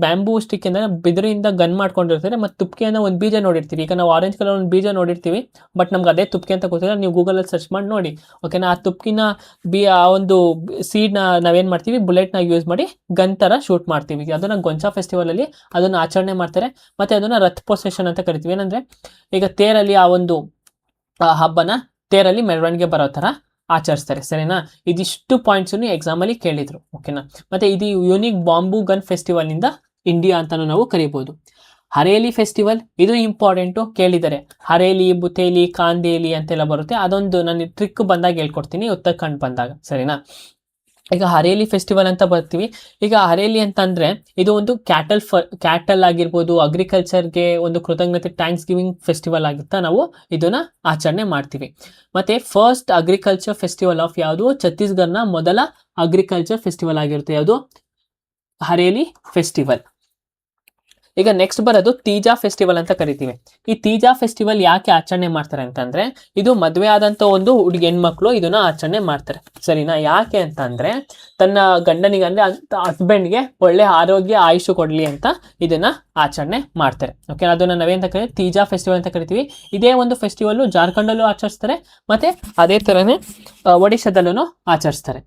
ಬ್ಯಾಂಬೂ ಸ್ಟಿಕ್ ಅಂದರೆ ಬಿದಿರಿಂದ ಗನ್ ಮಾಡ್ಕೊಂಡಿರ್ತಾರೆ. ಮತ್ತು ತುಪ್ಪಿಗೆಯನ್ನು ಒಂದು ಬೀಜ ನೋಡಿರ್ತೀವಿ. ಈಗ ನಾವು ಆರೆಂಜ್ ಕಲರ್ ಒಂದು ಬೀಜ ನೋಡಿರ್ತೀವಿ, ಬಟ್ ನಮ್ಗೆ ಅದೇ ತುಪ್ಪಿಗೆ ಅಂತ ಗೊತ್ತಿಲ್ಲ. ನೀವು ಗೂಗಲಲ್ಲಿ ಸರ್ಚ್ ಮಾಡಿ ನೋಡಿ. ಓಕೆನಾ, ಆ ತುಪ್ಪಿನ ಆ ಒಂದು ಸೀಡ್ನ ನಾವೇನು ಮಾಡ್ತೀವಿ? ಬುಲೆಟ್ನ ಯೂಸ್ ಮಾಡಿ ಗನ್ ಥರ ಶೂಟ್ ಮಾಡ್ತೀವಿ. ಅದನ್ನು ಗೊಂಚಾ ಫೆಸ್ಟಿವಲಲ್ಲಿ ಅದನ್ನು ಆಚರಣೆ ಮಾಡ್ತಾರೆ. ಮತ್ತು ಅದನ್ನು ರಥ್ ಪ್ರೊಸೆಷನ್ ಅಂತ ಕರಿತೀವಿ. ಏನಂದರೆ ಈಗ ತೇರಲ್ಲಿ ಆ ಒಂದು ಹಬ್ಬನ ತೇರಲ್ಲಿ ಮೆರವಣಿಗೆ ಬರೋ ಥರ ಆಚರಿಸ್ತಾರೆ. ಸರಿನಾ, ಇದಿಷ್ಟು ಪಾಯಿಂಟ್ಸನ್ನು ಎಕ್ಸಾಮಲ್ಲಿ ಕೇಳಿದರು. ಓಕೆನಾ, ಮತ್ತು ಇದು ಯೂನಿಕ್ ಬಾಂಬೂ ಗನ್ ಫೆಸ್ಟಿವಲ್ನಿಂದ ಇಂಡಿಯಾ ಅಂತಲೂ ನಾವು ಕರಿಬೋದು. ಹರೇಲಿ ಫೆಸ್ಟಿವಲ್ ಇದು ಇಂಪಾರ್ಟೆಂಟು, ಕೇಳಿದ್ದಾರೆ. ಹರೇಲಿ, ಬುತೇಲಿ, ಕಾಂದೇಲಿ ಅಂತೆಲ್ಲ ಬರುತ್ತೆ. ಅದೊಂದು ನಾನು ಟ್ರಿಕ್ ಬಂದಾಗ ಹೇಳ್ಕೊಡ್ತೀನಿ, ಉತ್ತರಾಖಂಡ್ ಬಂದಾಗ. ಸರಿನಾ, ಈಗ ಹರೇಲಿ ಫೆಸ್ಟಿವಲ್ ಅಂತ ಬರ್ತೀವಿ. ಈಗ ಹರೇಲಿ ಅಂತಂದರೆ ಇದು ಒಂದು ಕ್ಯಾಟಲ್ ಆಗಿರ್ಬೋದು, ಅಗ್ರಿಕಲ್ಚರ್ಗೆ ಒಂದು ಕೃತಜ್ಞತೆ ಥ್ಯಾಂಕ್ಸ್ ಗಿವಿಂಗ್ ಫೆಸ್ಟಿವಲ್ ಆಗುತ್ತಾ ನಾವು ಇದನ್ನು ಆಚರಣೆ ಮಾಡ್ತೀವಿ. ಮತ್ತು ಫಸ್ಟ್ ಅಗ್ರಿಕಲ್ಚರ್ ಫೆಸ್ಟಿವಲ್ ಆಫ್ ಯಾವುದು? ಛತ್ತೀಸ್ಗಢನ ಮೊದಲ ಅಗ್ರಿಕಲ್ಚರ್ ಫೆಸ್ಟಿವಲ್ ಆಗಿರುತ್ತೆ. ಯಾವುದು? ಹರೇಲಿ ಫೆಸ್ಟಿವಲ್. ಈಗ ನೆಕ್ಸ್ಟ್ ಬರೋದು ತೀಜಾ ಫೆಸ್ಟಿವಲ್ ಅಂತ ಕರಿತೀವಿ. ಈ ತೀಜಾ ಫೆಸ್ಟಿವಲ್ ಯಾಕೆ ಆಚರಣೆ ಮಾಡ್ತಾರೆ ಅಂತಂದರೆ ಇದು ಮದುವೆ ಆದಂಥ ಒಂದು ಹೆಣ್ಮಕ್ಳು ಇದನ್ನು ಆಚರಣೆ ಮಾಡ್ತಾರೆ. ಸರಿನಾ, ಯಾಕೆ ಅಂತಂದರೆ ತನ್ನ ಗಂಡನಿಗೆ ಅಂದರೆ ಹಸ್ಬೆಂಡ್ಗೆ ಒಳ್ಳೆ ಆರೋಗ್ಯ ಆಯುಷು ಕೊಡಲಿ ಅಂತ ಇದನ್ನು ಆಚರಣೆ ಮಾಡ್ತಾರೆ. ಓಕೆ, ಅದನ್ನು ನಾವೇಂತ ಕರಿತೀವಿ? ತೀಜಾ ಫೆಸ್ಟಿವಲ್ ಅಂತ ಕರಿತೀವಿ. ಇದೇ ಒಂದು ಫೆಸ್ಟಿವಲ್ಲು ಜಾರ್ಖಂಡಲ್ಲೂ ಆಚರಿಸ್ತಾರೆ, ಮತ್ತು ಅದೇ ಥರನೇ ಒಡಿಶಾದಲ್ಲೂ ಆಚರಿಸ್ತಾರೆ.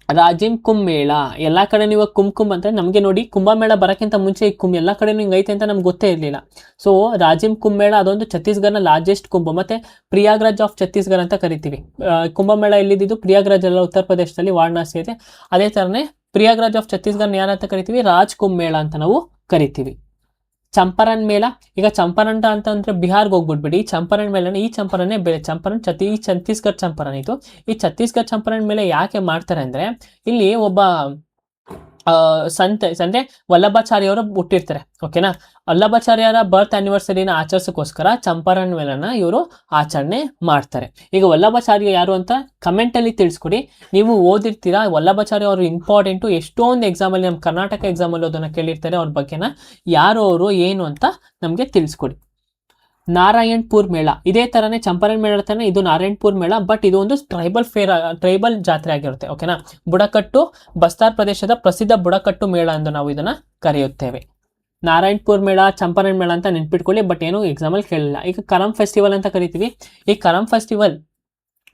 ರಾಜಿಮ್ ಕುಂಭಮೇಳ ಎಲ್ಲ ಕಡೆ ನೀವು ಕುಂಕುಮ್ ಅಂತ ನಮಗೆ ನೋಡಿ, ಕುಂಭಮೇಳ ಬರೋಕ್ಕಿಂತ ಮುಂಚೆ ಈ ಎಲ್ಲ ಕಡೆ ಹಿಂಗೆ ಐತೆ ಅಂತ ನಮ್ಗೆ ಗೊತ್ತೇ ಇರಲಿಲ್ಲ. ಸೊ ರಾಜಿಮ್ ಕುಂಭಮೇಳ ಅದೊಂದು ಛತ್ತೀಸ್ಗಢನ ಲಾರ್ಜೆಸ್ಟ್ ಕುಂಭ, ಮತ್ತು ಪ್ರಯಾಗ್ರಾಜ್ ಆಫ್ ಛತ್ತೀಸ್ಗಢ ಅಂತ ಕರಿತೀವಿ. ಕುಂಭಮೇಳ ಎಲ್ಲಿದ್ದು? ಪ್ರಯಾಗ್ರಾಜ್ ಎಲ್ಲ ಉತ್ತರ ಪ್ರದೇಶದಲ್ಲಿ, ವಾರಣಾಸಿ ಇದೆ. ಅದೇ ಥರನೇ ಪ್ರಯಾಗ್ರಾಜ್ ಆಫ್ ಛತ್ತೀಸ್ಗಢ ಏನಂತ ಕರಿತೀವಿ? ರಾಜ್ ಕುಂಭಮೇಳ ಅಂತ ನಾವು ಕರಿತೀವಿ. ಚಂಪಾರಣ್ ಮೇಳ. ಈಗ ಚಂಪಾರಣ್ ಅಂತಂದ್ರೆ ಬಿಹಾರ್ಗೆ ಹೋಗ್ಬಿಡ್ಬೇಡಿ. ಚಂಪಾರಣ್ ಮೇಳನ ಈ ಚಂಪಾರಣೇ ಬೇರೆ. ಛತ್ತೀಸ್ಗಢ ಚಂಪಾರಣ್ ಇದು. ಈ ಛತ್ತೀಸ್ಗಢ ಚಂಪಾರಣ್ ಮೇಲೆ ಯಾಕೆ ಮಾಡ್ತಾರೆ ಅಂದರೆ ಇಲ್ಲಿ ಒಬ್ಬ ಅಂದರೆ ವಲ್ಲಭಾಚಾರ್ಯವರು ಹುಟ್ಟಿರ್ತಾರೆ. ಓಕೆನಾ, ವಲ್ಲಭಾಚಾರ್ಯರ ಬರ್ತ್ ಆ್ಯನಿವರ್ಸರಿನ ಆಚರಿಸೋಕ್ಕೋಸ್ಕರ ಚಂಪಾರಣ್ ಮೇಳನ ಇವರು ಆಚರಣೆ ಮಾಡ್ತಾರೆ. ಈಗ ವಲ್ಲಭಾಚಾರ್ಯ ಯಾರು ಅಂತ ಕಮೆಂಟಲ್ಲಿ ತಿಳಿಸ್ಕೊಡಿ. ನೀವು ಓದಿರ್ತೀರಾ ವಲ್ಲಭಾಚಾರ್ಯ ಅವರು ಇಂಪಾರ್ಟೆಂಟು, ಎಷ್ಟೊಂದು ಎಕ್ಸಾಮಲ್ಲಿ ನಮ್ಮ ಕರ್ನಾಟಕ ಎಕ್ಸಾಮಲ್ಲಿ ಅದನ್ನು ಕೇಳಿರ್ತಾರೆ. ಅವ್ರ ಬಗ್ಗೆನ ಯಾರು ಅವರು ಏನು ಅಂತ ನಮಗೆ ತಿಳಿಸ್ಕೊಡಿ. ನಾರಾಯಣ್ಪುರ್ ಮೇಳ ಇದೇ ಥರನೇ ಚಂಪಾರಣ್ ಮೇಳ ಥರನೇ ಇದು ನಾರಾಯಣ್ಪುರ್ ಮೇಳ, ಬಟ್ ಇದು ಒಂದು ಟ್ರೈಬಲ್ ಜಾತ್ರೆ ಆಗಿರುತ್ತೆ. ಓಕೆನಾ, ಬುಡಕಟ್ಟು ಬಸ್ತಾರ್ ಪ್ರದೇಶದ ಪ್ರಸಿದ್ಧ ಬುಡಕಟ್ಟು ಮೇಳ ಎಂದು ನಾವು ಇದನ್ನು ಕರೆಯುತ್ತೇವೆ. ನಾರಾಯಣ್ಪುರ್ ಮೇಳ, ಚಂಪಾರಣ್ ಮೇಳ ಅಂತ ನೆನ್ಪಿಟ್ಕೊಳ್ಳಿ, ಬಟ್ ಏನು ಎಕ್ಸಾಮಲ್ಲಿ ಕೇಳಿಲ್ಲ. ಈಗ ಕರಮ್ ಫೆಸ್ಟಿವಲ್ ಅಂತ ಕರಿತೀವಿ. ಈ ಕರಮ್ ಫೆಸ್ಟಿವಲ್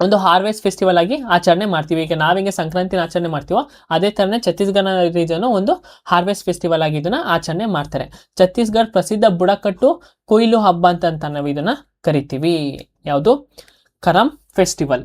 ಒಂದು ಹಾರ್ವೆಸ್ಟ್ ಫೆಸ್ಟಿವಲ್ ಆಗಿ ಆಚರಣೆ ಮಾಡ್ತೀವಿ. ಈಗ ನಾವಿಂಗೆ ಸಂಕ್ರಾಂತಿನ ಆಚರಣೆ ಮಾಡ್ತೀವೋ ಅದೇ ಥರನೇ ಛತ್ತೀಸ್ಗಢ ರೀಜನು ಒಂದು ಹಾರ್ವೆಸ್ಟ್ ಫೆಸ್ಟಿವಲ್ ಆಗಿ ಇದನ್ನು ಆಚರಣೆ ಮಾಡ್ತಾರೆ. ಛತ್ತೀಸ್ಗಢ ಪ್ರಸಿದ್ಧ ಬುಡಕಟ್ಟು ಕೊಯ್ಲು ಹಬ್ಬ ಅಂತ ನಾವು ಇದನ್ನು ಕರಿತೀವಿ. ಯಾವುದು? ಕರಮ್ ಫೆಸ್ಟಿವಲ್.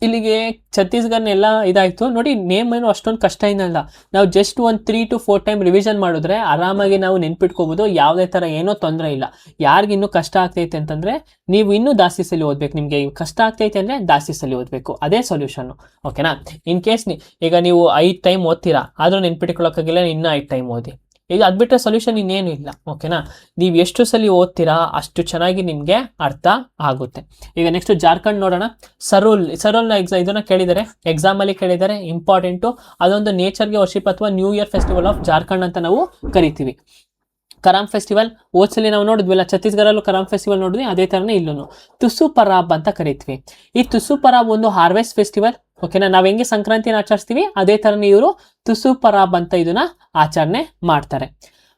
ಇಲ್ಲಿಗೆ ಛತ್ತೀಸ್ಗಢನೆಲ್ಲ ಇದಾಯಿತು ನೋಡಿ. ನೇಮ್ ಏನು ಅಷ್ಟೊಂದು ಕಷ್ಟ ಏನಲ್ಲ, ನಾವು ಜಸ್ಟ್ ಒಂದು 3 to 4 ಟೈಮ್ ರಿವಿಷನ್ ಮಾಡಿದ್ರೆ ಆರಾಮಾಗಿ ನಾವು ನೆನ್ಪಿಟ್ಕೋಬೋದು, ಯಾವುದೇ ಥರ ಏನೋ ತೊಂದರೆ ಇಲ್ಲ. ಯಾರಿಗೆ ಇನ್ನೂ ಕಷ್ಟ ಆಗ್ತೈತೆ ಅಂತಂದರೆ ನೀವು ಇನ್ನೂ ಜಾಸ್ತಿ ಸಲ ಓದಬೇಕು. ನಿಮಗೆ ಕಷ್ಟ ಆಗ್ತೈತೆ ಅಂದರೆ ಜಾಸ್ತಿ ಸಲ ಓದಬೇಕು, ಅದೇ ಸೊಲ್ಯೂಷನ್ನು. ಓಕೆನಾ. ಇನ್ ಕೇಸ್ ಈಗ ನೀವು 5 ಟೈಮ್ ಓದ್ತೀರಾ ಆದರೂ ನೆನ್ಪಿಟ್ಕೊಳ್ಳೋಕ್ಕಾಗಿಲ್ಲ, ಇನ್ನೂ 5 ಟೈಮ್ ಓದಿ. ಈಗ ಅದು ಬಿಟ್ಟರೆ ಸೊಲ್ಯೂಷನ್ ಇನ್ನೇನು ಇಲ್ಲ. ಓಕೆನಾ. ನೀವು ಎಷ್ಟು ಸಲ ಓದ್ತೀರಾ ಅಷ್ಟು ಚೆನ್ನಾಗಿ ನಿಮಗೆ ಅರ್ಥ ಆಗುತ್ತೆ. ಈಗ ನೆಕ್ಸ್ಟ್ ಜಾರ್ಖಂಡ್ ನೋಡೋಣ. ಸರೋಲ್ನ ಇದನ್ನ ಕೇಳಿದ್ದಾರೆ, ಎಕ್ಸಾಮಲ್ಲಿ ಕೇಳಿದ್ದಾರೆ, ಇಂಪಾರ್ಟೆಂಟು. ಅದೊಂದು ನೇಚರ್ಗೆ ವರ್ಷಿಪ್ ಅಥವಾ new year festival of Jharkhand ಅಂತ ನಾವು ಕರಿತೀವಿ. ಕರಾಮ್ ಫೆಸ್ಟಿವಲ್ ಓದ್ಸಲಿ ನಾವು ನೋಡಿದ್ವಿಲ್ಲ, ಛತ್ತೀಸ್ಗಢಲ್ಲೂ ಕರಾಮ್ ಫೆಸ್ಟಿವಲ್ ನೋಡಿದ್ವಿ, ಅದೇ ಥರನೇ ಇಲ್ಲೂ ತುಸು ಪರಾಬ್ ಅಂತ ಕರಿತೀವಿ. ಈ ತುಸು ಪರಾಬ್ ಒಂದು ಹಾರ್ವೆಸ್ಟ್ ಫೆಸ್ಟಿವಲ್. ಓಕೆನಾ. ನಾವು ಹೆಂಗೆ ಸಂಕ್ರಾಂತಿನ ಆಚರಿಸ್ತೀವಿ ಅದೇ ಥರನೇ ಇವರು ತುಸು ಪರಾಬ್ ಅಂತ ಇದನ್ನ ಆಚರಣೆ ಮಾಡ್ತಾರೆ.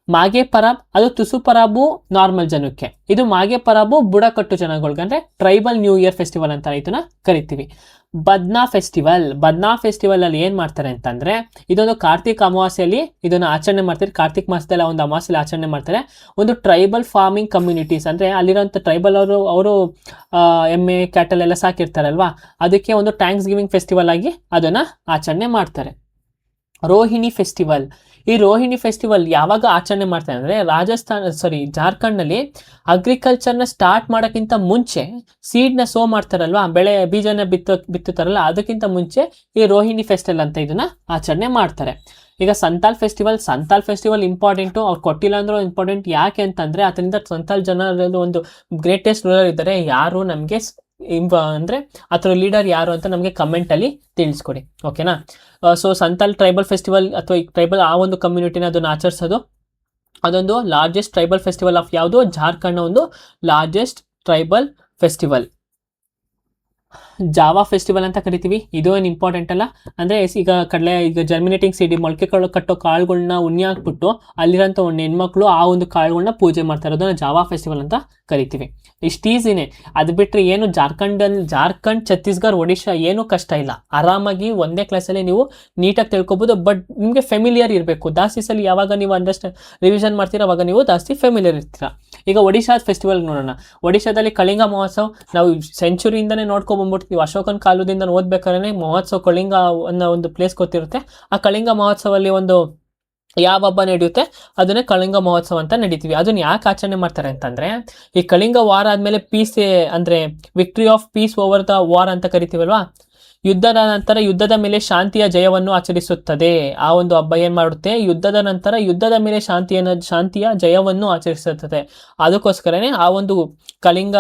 ಮಾಗೆ ಪರಾಬ್ ಅದು ತುಸು ಪರಾಬು ನಾರ್ಮಲ್ ಜನಕ್ಕೆ, ಇದು ಮಾಗೆ ಪರಾಬು ಬುಡಕಟ್ಟು ಜನಗಳಿಗೆ, ಅಂದ್ರೆ ಟ್ರೈಬಲ್ ನ್ಯೂ ಇಯರ್ ಫೆಸ್ಟಿವಲ್ ಅಂತ ಇದನ್ನ ಕರಿತೀವಿ. ಬದ್ನಾ ಫೆಸ್ಟಿವಲ್ ಅಲ್ಲಿ ಏನ್ ಮಾಡ್ತಾರೆ ಅಂತಂದ್ರೆ ಇದೊಂದು ಕಾರ್ತಿಕ್ ಅಮಾವಾಸ್ಯೆಯಲ್ಲಿ ಇದನ್ನ ಆಚರಣೆ ಮಾಡ್ತಾರೆ. ಕಾರ್ತಿಕ್ ಮಾಸದಲ್ಲಿ ಒಂದು ಅಮಾವಾಸ್ಯೆಯಲ್ಲಿ ಆಚರಣೆ ಮಾಡ್ತಾರೆ. ಒಂದು ಟ್ರೈಬಲ್ ಫಾರ್ಮಿಂಗ್ ಕಮ್ಯುನಿಟೀಸ್ ಅಂದ್ರೆ ಅಲ್ಲಿರೋಂಥ ಟ್ರೈಬಲ್ ಅವರು ಎಮ್ಮೆ ಕ್ಯಾಟಲ್ ಎಲ್ಲ ಸಾಕಿರ್ತಾರಲ್ವಾ, ಅದಕ್ಕೆ ಒಂದು ಥ್ಯಾಂಕ್ಸ್ ಗಿವಿಂಗ್ ಫೆಸ್ಟಿವಲ್ ಆಗಿ ಅದನ್ನ ಆಚರಣೆ ಮಾಡ್ತಾರೆ. ರೋಹಿಣಿ ಫೆಸ್ಟಿವಲ್, ಈ ರೋಹಿಣಿ ಫೆಸ್ಟಿವಲ್ ಯಾವಾಗ ಆಚರಣೆ ಮಾಡ್ತಾರೆ ಅಂದರೆ ಜಾರ್ಖಂಡ್ನಲ್ಲಿ ಅಗ್ರಿಕಲ್ಚರ್ನ ಸ್ಟಾರ್ಟ್ ಮಾಡೋಕ್ಕಿಂತ ಮುಂಚೆ ಸೀಡ್ನ ಸೋ ಮಾಡ್ತಾರಲ್ವಾ, ಬೀಜನ ಬಿತ್ತುತ್ತಾರಲ್ಲ, ಅದಕ್ಕಿಂತ ಮುಂಚೆ ಈ ರೋಹಿಣಿ ಫೆಸ್ಟಿವಲ್ ಅಂತ ಇದನ್ನ ಆಚರಣೆ ಮಾಡ್ತಾರೆ. ಈಗ ಸಂತಾಲ್ ಫೆಸ್ಟಿವಲ್ ಇಂಪಾರ್ಟೆಂಟು, ಅವ್ರು ಕೊಟ್ಟಿಲ್ಲ ಅಂದ್ರೂ ಇಂಪಾರ್ಟೆಂಟ್. ಯಾಕೆ ಅಂತಂದರೆ ಅದರಿಂದ ಸಂತಾಲ್ ಜನರಲ್ಲಿ ಒಂದು ಗ್ರೇಟೆಸ್ಟ್ ರೂಲರ್ ಇದ್ದಾರೆ, ಯಾರು ನಮಗೆ ಅಂದರೆ ಅದರ ಲೀಡರ್ ಯಾರು ಅಂತ ನಮಗೆ ಕಮೆಂಟಲ್ಲಿ ತಿಳಿಸ್ಕೊಡಿ. ಓಕೆನಾ. ಸೊ ಸಂತಾಲ್ ಟ್ರೈಬಲ್ ಫೆಸ್ಟಿವಲ್ ಅಥವಾ ಟ್ರೈಬಲ್ ಆ ಒಂದು ಕಮ್ಯುನಿಟಿನ ಅದನ್ನು ಆಚರಿಸೋದು, ಅದೊಂದು ಲಾರ್ಜೆಸ್ಟ್ ಟ್ರೈಬಲ್ ಫೆಸ್ಟಿವಲ್ ಆಫ್ ಯಾವುದು, ಜಾರ್ಖಂಡ್ನ ಒಂದು largest tribal festival. Java festival ಅಂತ ಕರಿತೀವಿ. ಇದು ಏನು ಇಂಪಾರ್ಟೆಂಟ್ ಅಲ್ಲ, ಅಂದರೆ ಈಗ ಜರ್ಮಿನೇಟಿಂಗ್ ಸೀಡಿ ಮೊಳಕೆ ಕಟ್ಟೋ ಕಾಳುಗಳನ್ನ ಉಣ್ಣಿ ಹಾಕ್ಬಿಟ್ಟು ಅಲ್ಲಿರೋಂಥ ಒಂದು ಹೆಣ್ಮಕ್ಳು ಆ ಒಂದು ಕಾಳುಗಳನ್ನ ಪೂಜೆ ಮಾಡ್ತಾರೆ, ಅದನ್ನು ಜಾವಾ ಫೆಸ್ಟಿವಲ್ ಅಂತ ಕರಿತೀವಿ. ಇಷ್ಟು ಈಸಿನೇ. ಅದು ಬಿಟ್ಟರೆ ಏನು ಜಾರ್ಖಂಡ್, ಛತ್ತೀಸ್ಗಢ, ಒಡಿಶಾ ಏನೂ ಕಷ್ಟ ಇಲ್ಲ, ಆರಾಮಾಗಿ ಒಂದೇ ಕ್ಲಾಸಲ್ಲಿ ನೀವು ನೀಟಾಗಿ ತಿಳ್ಕೊಬೋದು. ಬಟ್ ನಿಮಗೆ ಫೆಮಿಲಿಯರ್ ಇರಬೇಕು. ಜಾಸ್ತಿ ಸಲ ಯಾವಾಗ ನೀವು ರಿವಿಷನ್ ಮಾಡ್ತೀರಾ ಅವಾಗ ನೀವು ಜಾಸ್ತಿ ಫೆಮಿಲಿಯರ್ ಇರ್ತೀರಾ. ಈಗ ಒಡಿಶಾ ಫೆಸ್ಟಿವಲ್ ನೋಡೋಣ. ಒಡಿಶಾದಲ್ಲಿ ಕಳಿಂಗ ಮಹೋತ್ಸವ ನಾವು ಸೆಂಚುರಿಯಿಂದನೇ ನೋಡ್ಕೊಂಡ್ಬಂದ್ಬಿಟ್ಟು ಅಶೋಕನ ಕಾಲದಿಂದ ಓದ್ಬೇಕಾದ್ರೆ ಮಹೋತ್ಸವ ಕಳಿಂಗ ಅನ್ನೋ ಒಂದು ಪ್ಲೇಸ್ ಗೊತ್ತಿರುತ್ತೆ. ಆ ಕಳಿಂಗ ಮಹೋತ್ಸವಲ್ಲಿ ಒಂದು ಯಾವ ಹಬ್ಬ ನಡೆಯುತ್ತೆ ಅದನ್ನೇ ಕಳಿಂಗ ಮಹೋತ್ಸವ ಅಂತ ನಡೀತೀವಿ. ಅದನ್ನ ಯಾಕೆ ಆಚರಣೆ ಮಾಡ್ತಾರೆ ಅಂತಂದ್ರೆ ಈ ಕಳಿಂಗ ವಾರ್ ಆದ್ಮೇಲೆ ಪೀಸ್ ಅಂದ್ರೆ victory of piece over the war ಅಂತ ಕರಿತೀವಲ್ವಾ, ಯುದ್ಧದ ನಂತರ ಯುದ್ಧದ ಮೇಲೆ ಶಾಂತಿಯ ಜಯವನ್ನು ಆಚರಿಸುತ್ತದೆ. ಆ ಒಂದು ಹಬ್ಬ ಏನ್ ಮಾಡುತ್ತೆ, ಯುದ್ಧದ ನಂತರ ಯುದ್ಧದ ಮೇಲೆ ಶಾಂತಿಯ ಜಯವನ್ನು ಆಚರಿಸುತ್ತದೆ. ಅದಕ್ಕೋಸ್ಕರನೇ ಆ ಒಂದು ಕಳಿಂಗ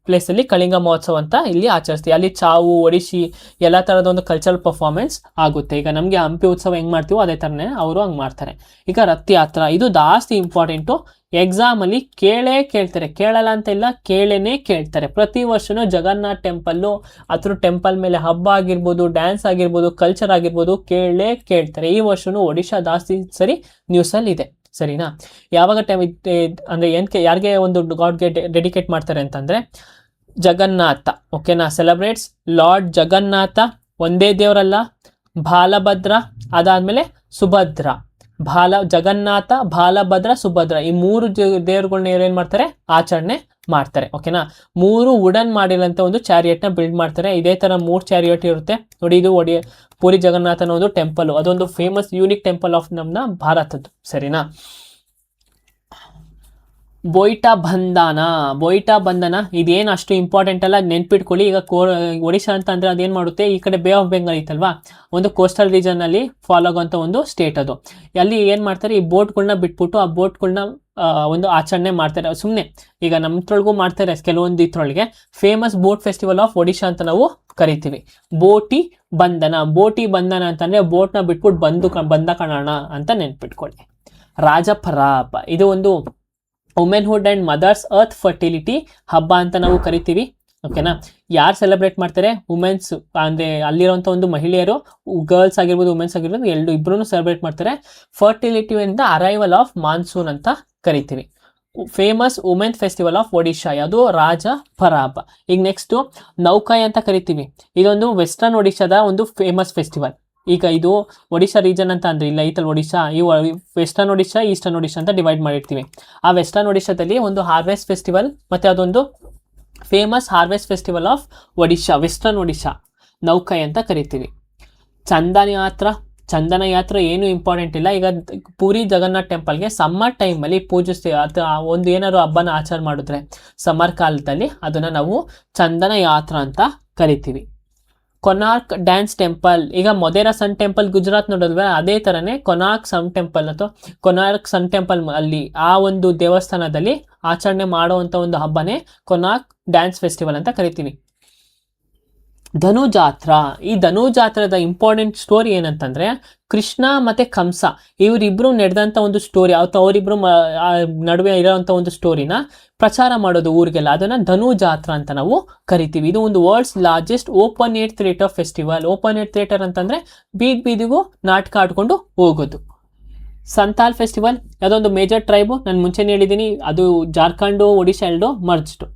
ಪ್ಲೇಸಲ್ಲಿ ಕಳಿಂಗ ಮಹೋತ್ಸವ ಅಂತ ಇಲ್ಲಿ ಆಚರಿಸ್ತೀವಿ. ಅಲ್ಲಿ ಚಾವು, ಒಡಿಶಿ ಎಲ್ಲ ಥರದ ಒಂದು ಕಲ್ಚರಲ್ ಪರ್ಫಾರ್ಮೆನ್ಸ್ ಆಗುತ್ತೆ. ಈಗ ನಮಗೆ ಹಂಪಿ ಉತ್ಸವ ಹೆಂಗೆ ಮಾಡ್ತೀವೋ ಅದೇ ಥರನೇ ಅವರು ಹಂಗೆ ಮಾಡ್ತಾರೆ. ಈಗ ರಥಯಾತ್ರ ಇದು ಜಾಸ್ತಿ ಇಂಪಾರ್ಟೆಂಟು. ಎಕ್ಸಾಮಲ್ಲಿ ಕೇಳ್ತಾರೆ, ಕೇಳಲ್ಲ ಅಂತ ಇಲ್ಲ, ಕೇಳ್ತಾರೆ. ಪ್ರತಿ ವರ್ಷನೂ ಜಗನ್ನಾಥ್ ಟೆಂಪಲ್ಲು ಅಥವಾ ಟೆಂಪಲ್ ಮೇಲೆ ಹಬ್ಬ ಆಗಿರ್ಬೋದು, ಡ್ಯಾನ್ಸ್ ಆಗಿರ್ಬೋದು, ಕಲ್ಚರ್ ಆಗಿರ್ಬೋದು ಕೇಳ್ತಾರೆ. ಈ ವರ್ಷನೂ ಒಡಿಶಾ ಜಾಸ್ತಿ ಸರಿ ನ್ಯೂಸಲ್ಲಿ ಇದೆ. ಸರಿನಾ. ಯಾವಾಗ ಅಂದರೆ ಯಾರಿಗೆ ಒಂದು ಗಾಡ್ಗೆ ಡೆಡಿಕೇಟ್ ಮಾಡ್ತಾರೆ ಅಂತಂದರೆ ಜಗನ್ನಾಥ. ಓಕೆನಾ. ಸೆಲೆಬ್ರೇಟ್ಸ್ ಲಾರ್ಡ್ ಜಗನ್ನಾಥ, ಒಂದೇ ದೇವರಲ್ಲ, ಬಾಲಭದ್ರ, ಅದಾದಮೇಲೆ ಸುಭದ್ರ. ಜಗನ್ನಾಥ, ಬಾಲಭದ್ರ, ಸುಭದ್ರ ಈ 3 ದೇವರುಗಳನ್ನ ಏನು ಮಾಡ್ತಾರೆ, ಆಚರಣೆ ಮಾಡ್ತಾರೆ. ಓಕೆನಾ. 3 ವುಡನ್ ಮಾಡಿರೋಂಥ ಒಂದು ಚಾರಿಯಟ್ನ ಬಿಲ್ಡ್ ಮಾಡ್ತಾರೆ. ಇದೇ ಥರ 3 ಚಾರಿಯಟ್ ಇರುತ್ತೆ ನೋಡಿ. ಇದು ಪುರಿ ಜಗನ್ನಾಥನ ಒಂದು ಟೆಂಪಲ್, ಅದೊಂದು ಫೇಮಸ್ ಯೂನಿಕ್ ಟೆಂಪಲ್ ಆಫ್ ನಮ್ಮ ಭಾರತದ್ದು. ಸರಿನಾ. ಬೋಯ್ಟಾ ಬಂಧನ ಇದೇನು ಅಷ್ಟು ಇಂಪಾರ್ಟೆಂಟ್ ಅಲ್ಲ, ನೆನ್ಪಿಟ್ಕೊಳ್ಳಿ. ಈಗ ಒಡಿಶಾ ಅಂತ ಅಂದರೆ ಅದೇನು ಮಾಡುತ್ತೆ, ಈ ಕಡೆ ಬೇ ಆಫ್ ಬೆಂಗಾಲ್ ಇತ್ತಲ್ವಾ, ಒಂದು ಕೋಸ್ಟಲ್ ರೀಜನಲ್ಲಿ ಫಾಲೋ ಆಗುವಂಥ ಒಂದು ಸ್ಟೇಟ್ ಅದು. ಅಲ್ಲಿ ಏನು ಮಾಡ್ತಾರೆ, ಈ ಬೋಟ್ಗಳನ್ನ ಬಿಟ್ಬಿಟ್ಟು ಆ ಬೋಟ್ಗಳನ್ನ ಒಂದು ಆಚರಣೆ ಮಾಡ್ತಾರೆ. ಸುಮ್ಮನೆ ಈಗ ನಮ್ಮತ್ರೊಳಗೂ ಮಾಡ್ತಾರೆ ಕೆಲವೊಂದು ಇದ್ರೊಳಗೆ. Famous boat festival of Odisha ಅಂತ ನಾವು ಕರಿತೀವಿ. ಬೋಟಿ ಬಂಧನ ಅಂತಂದರೆ ಬೋಟ್ನ ಬಿಟ್ಬಿಟ್ಟು ಬಂದ ಕಾಣೋಣ ಅಂತ ನೆನ್ಪಿಟ್ಕೊಳ್ಳಿ. ರಾಜಪರಾಬ್ ಇದು ಒಂದು ವುಮೆನ್ಹುಡ್ ಆ್ಯಂಡ್ ಮದರ್ಸ್ ಅರ್ತ್ ಫರ್ಟಿಲಿಟಿ ಹಬ್ಬ ಅಂತ ನಾವು ಕರಿತೀವಿ. ಓಕೆನಾ. ಯಾರು ಸೆಲೆಬ್ರೇಟ್ ಮಾಡ್ತಾರೆ, ವುಮೆನ್ಸ್ ಅಂದರೆ ಅಲ್ಲಿರೋಂಥ ಒಂದು ಮಹಿಳೆಯರು, ಗರ್ಲ್ಸ್ ಆಗಿರ್ಬೋದು, ವುಮೆನ್ಸ್ ಆಗಿರ್ಬೋದು, ಇಬ್ಬರೂ ಸೆಲೆಬ್ರೇಟ್ ಮಾಡ್ತಾರೆ. ಫರ್ಟಿಲಿಟಿ ಇಂದ ಅರೈವಲ್ ಆಫ್ ಮಾನ್ಸೂನ್ ಅಂತ ಕರಿತೀವಿ. Famous women festival of Odisha ಯಾವುದು, ರಾಜ ಪರಾಬ್. ಈಗ ನೆಕ್ಸ್ಟು ನೌಕಾಯಿ ಅಂತ ಕರಿತೀವಿ. ಇದೊಂದು ವೆಸ್ಟರ್ನ್ ಒಡಿಶಾದ ಒಂದು ಫೇಮಸ್ ಫೆಸ್ಟಿವಲ್. ಈಗ ಇದು ಒಡಿಶಾ ರೀಜನ್ ಅಂತ ಅಂದರೆ ಇಲ್ಲ, ಐತಲ್ ಒಡಿಶಾ, ಈ ವೆಸ್ಟರ್ನ್ ಒಡಿಶಾ, ಈಸ್ಟರ್ನ್ ಒಡಿಶಾ ಅಂತ ಡಿವೈಡ್ ಮಾಡಿರ್ತೀವಿ. ಆ ವೆಸ್ಟರ್ನ್ ಒಡಿಶಾದಲ್ಲಿ ಒಂದು ಹಾರ್ವೆಸ್ಟ್ ಫೆಸ್ಟಿವಲ್ ಮತ್ತು ಅದೊಂದು famous harvest festival of Odisha, western Odisha. Nuakhai ಅಂತ ಕರಿತೀವಿ. ಚಂದನ ಯಾತ್ರೆ ಏನು ಇಂಪಾರ್ಟೆಂಟ್ ಇಲ್ಲ. ಈಗ ಪುರಿ ಜಗನ್ನಾಥ್ ಟೆಂಪಲ್ಗೆ ಸಮ್ಮರ್ ಟೈಮಲ್ಲಿ ಪೂಜಿಸ್ತೀವಿ, ಅಥವಾ ಒಂದು ಏನಾದ್ರು ಹಬ್ಬನ ಆಚರಣೆ ಮಾಡಿದ್ರೆ ಸಮ್ಮರ್ ಕಾಲದಲ್ಲಿ ಅದನ್ನು ನಾವು ಚಂದನ ಯಾತ್ರಾ ಅಂತ ಕರಿತೀವಿ. ಕೊನಾರ್ಕ್ ಡ್ಯಾನ್ಸ್ ಟೆಂಪಲ್, ಈಗ ಮೊದೇರಾ ಸನ್ ಟೆಂಪಲ್ ಗುಜರಾತ್ ನೋಡಿದ್ವಿ, ಅದೇ ಥರನೇ ಕೊನಾರ್ಕ್ ಸನ್ ಟೆಂಪಲ್ ಅಥವಾ ಕೊನಾರ್ಕ್ ಸನ್ ಟೆಂಪಲ್ ಅಲ್ಲಿ ಆ ಒಂದು ದೇವಸ್ಥಾನದಲ್ಲಿ ಆಚರಣೆ ಮಾಡುವಂಥ ಒಂದು ಹಬ್ಬನೇ ಕೊನಾರ್ಕ್ ಡ್ಯಾನ್ಸ್ ಫೆಸ್ಟಿವಲ್ ಅಂತ ಕರಿತೀವಿ. ಧನುಜಾತ್ರಾ, ಈ ಧನುಜಾತ್ರದ ಇಂಪಾರ್ಟೆಂಟ್ ಸ್ಟೋರಿ ಏನಂತಂದ್ರೆ ಕೃಷ್ಣ ಮತ್ತೆ ಕಂಸ ಇವರಿಬ್ರು ನಡೆದಂಥ ಒಂದು ಸ್ಟೋರಿ, ಅವರಿಬ್ರು ನಡುವೆ ಇರೋವಂಥ ಒಂದು ಸ್ಟೋರಿನ ಪ್ರಚಾರ ಮಾಡೋದು ಊರಿಗೆಲ್ಲ, ಅದನ್ನ ಧನುಜಾತ್ರಾ ಅಂತ ನಾವು ಕರಿತೀವಿ. ಇದು ಒಂದು world's largest open air theatre festival. Open air theatre ಅಂತಂದ್ರೆ ಬೀದಿಗೂ ನಾಟಕ ಆಡ್ಕೊಂಡು ಹೋಗೋದು. ಸಂತಾಲ್ ಫೆಸ್ಟಿವಲ್, ಅದೊಂದು ಮೇಜರ್ ಟ್ರೈಬು, ನಾನು ಮುಂಚೆನೇ ಹೇಳಿದ್ದೀನಿ, ಅದು ಜಾರ್ಖಂಡು ಒಡಿಶಾ ಎರಡು ಮರ್ಜ್ಡು.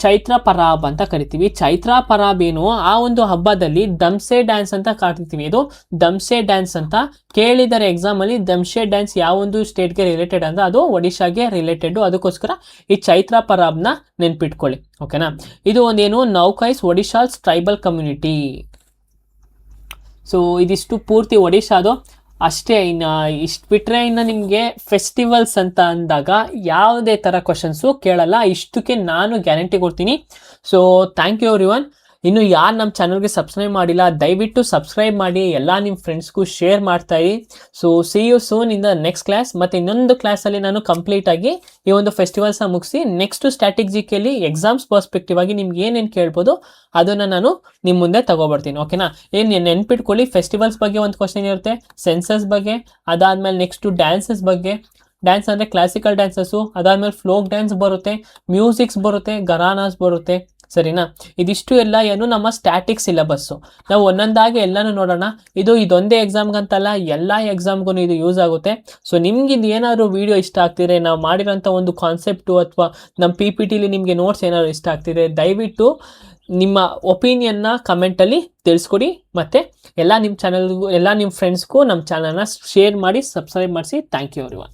ಚೈತ್ರ ಪರಾಬ್ ಅಂತ ಕರಿತೀವಿ. ಚೈತ್ರ ಪರಾಬ್ ಏನು, ಆ ಒಂದು ಹಬ್ಬದಲ್ಲಿ ದಮ್ಸೆ ಡ್ಯಾನ್ಸ್ ಅಂತ ಕರಿತೀವಿ. ಇದು ದಮ್ಸೆ ಡ್ಯಾನ್ಸ್ ಅಂತ ಕೇಳಿದರೆ ಎಕ್ಸಾಮಲ್ಲಿ. ದಮ್ಸೆ ಡ್ಯಾನ್ಸ್ ಯಾವ ಒಂದು ಸ್ಟೇಟ್ಗೆ ರಿಲೇಟೆಡ್ ಅಂದ್ರೆ ಅದು ಒಡಿಶಾಗೆ ರಿಲೇಟೆಡ್, ಅದಕ್ಕೋಸ್ಕರ ಈ ಚೈತ್ರ ಪರಾಬ್ನ ನೆನ್ಪಿಟ್ಕೊಳ್ಳಿ, ಓಕೆನಾ. ಇದು ಒಂದೇನು ನೌಕಾಯ್ಸ್ ಒಡಿಶಾಸ್ ಟ್ರೈಬಲ್ ಕಮ್ಯುನಿಟಿ. ಸೊ ಇದಿಷ್ಟು ಪೂರ್ತಿ ಒಡಿಶಾದು ಅಷ್ಟೇ. ಇಷ್ಟು ಬಿಟ್ಟರೆ ಇನ್ನು ನಿಮಗೆ ಫೆಸ್ಟಿವಲ್ಸ್ ಅಂತ ಅಂದಾಗ ಯಾವುದೇ ಥರ ಕ್ವಶನ್ಸು ಕೇಳಲ್ಲ, ಇಷ್ಟಕ್ಕೆ ನಾನು ಗ್ಯಾರಂಟಿ ಕೊಡ್ತೀನಿ. So thank you everyone. ಇನ್ನು ಯಾರು ನಮ್ಮ ಚಾನಲ್ಗೆ ಸಬ್ಸ್ಕ್ರೈಬ್ ಮಾಡಿಲ್ಲ ದಯವಿಟ್ಟು ಸಬ್ಸ್ಕ್ರೈಬ್ ಮಾಡಿ, ಎಲ್ಲ ನಿಮ್ಮ ಫ್ರೆಂಡ್ಸ್ಗೂ ಶೇರ್ ಮಾಡ್ತಾಯಿರಿ. So see you soon in the next class. ಮತ್ತು ಇನ್ನೊಂದು ಕ್ಲಾಸಲ್ಲಿ ನಾನು ಕಂಪ್ಲೀಟಾಗಿ ಈ ಒಂದು ಫೆಸ್ಟಿವಲ್ಸ್ನ ಮುಗಿಸಿ ನೆಕ್ಸ್ಟು ಸ್ಟ್ಯಾಟಿಕ್ ಜಿಕೆಯಲ್ಲಿ ಎಕ್ಸಾಮ್ಸ್ ಪರ್ಸ್ಪೆಕ್ಟಿವ್ ಆಗಿ ನಿಮ್ಗೆ ಏನೇನು ಕೇಳ್ಬೋದು ಅದನ್ನು ನಾನು ನಿಮ್ಮ ಮುಂದೆ ತಗೊಬರ್ತೀನಿ, ಓಕೆನಾ. ಏನು ನೆನ್ಪಿಟ್ಕೊಳ್ಳಿ, ಫೆಸ್ಟಿವಲ್ಸ್ ಬಗ್ಗೆ ಒಂದು ಕ್ವಶನ್ ಇರುತ್ತೆ, ಸೆನ್ಸಸ್ ಬಗ್ಗೆ, ಅದಾದಮೇಲೆ ನೆಕ್ಸ್ಟು ಡ್ಯಾನ್ಸಸ್ ಬಗ್ಗೆ. ಡ್ಯಾನ್ಸ್ ಅಂದರೆ ಕ್ಲಾಸಿಕಲ್ ಡ್ಯಾನ್ಸಸ್ಸು, ಅದಾದಮೇಲೆ ಫ್ಲೋಕ್ ಡ್ಯಾನ್ಸ್ ಬರುತ್ತೆ, ಮ್ಯೂಸಿಕ್ಸ್ ಬರುತ್ತೆ, ಗರಾನಾಸ್ ಬರುತ್ತೆ, ಸರಿನಾ. ಇದಿಷ್ಟು ಎಲ್ಲ ಏನು ನಮ್ಮ ಸ್ಟ್ಯಾಟಿಕ್ ಸಿಲೆಬಸ್ಸು. ನಾವು ಒಂದೊಂದಾಗಿ ಎಲ್ಲನೂ ನೋಡೋಣ. ಇದೊಂದೇ ಎಕ್ಸಾಮ್ಗಂತಲ್ಲ, ಎಲ್ಲ ಎಕ್ಸಾಮ್ಗೂ ಇದು ಯೂಸ್ ಆಗುತ್ತೆ. ಸೊ ನಿಮ್ಗೆ ಇದು ಏನಾದರೂ ವೀಡಿಯೋ ಇಷ್ಟ ಆಗ್ತಿದ್ರೆ, ನಾವು ಮಾಡಿರೋಂಥ ಒಂದು ಕಾನ್ಸೆಪ್ಟು ಅಥವಾ ನಮ್ಮ PPTಲಿ ನಿಮಗೆ ನೋಟ್ಸ್ ಏನಾದ್ರು ಇಷ್ಟ ಆಗ್ತಿದೆ, ದಯವಿಟ್ಟು ನಿಮ್ಮ ಒಪಿನಿಯನ್ನ ಕಮೆಂಟಲ್ಲಿ ತಿಳಿಸ್ಕೊಡಿ. ಮತ್ತು ಎಲ್ಲ ನಿಮ್ಮ ಚಾನಲ್ಗೂ, ಎಲ್ಲ ನಿಮ್ಮ ಫ್ರೆಂಡ್ಸ್ಗೂ ನಮ್ಮ ಚಾನಲ್ನ ಶೇರ್ ಮಾಡಿ, ಸಬ್ಸ್ಕ್ರೈಬ್ ಮಾಡಿಸಿ. Thank you everyone.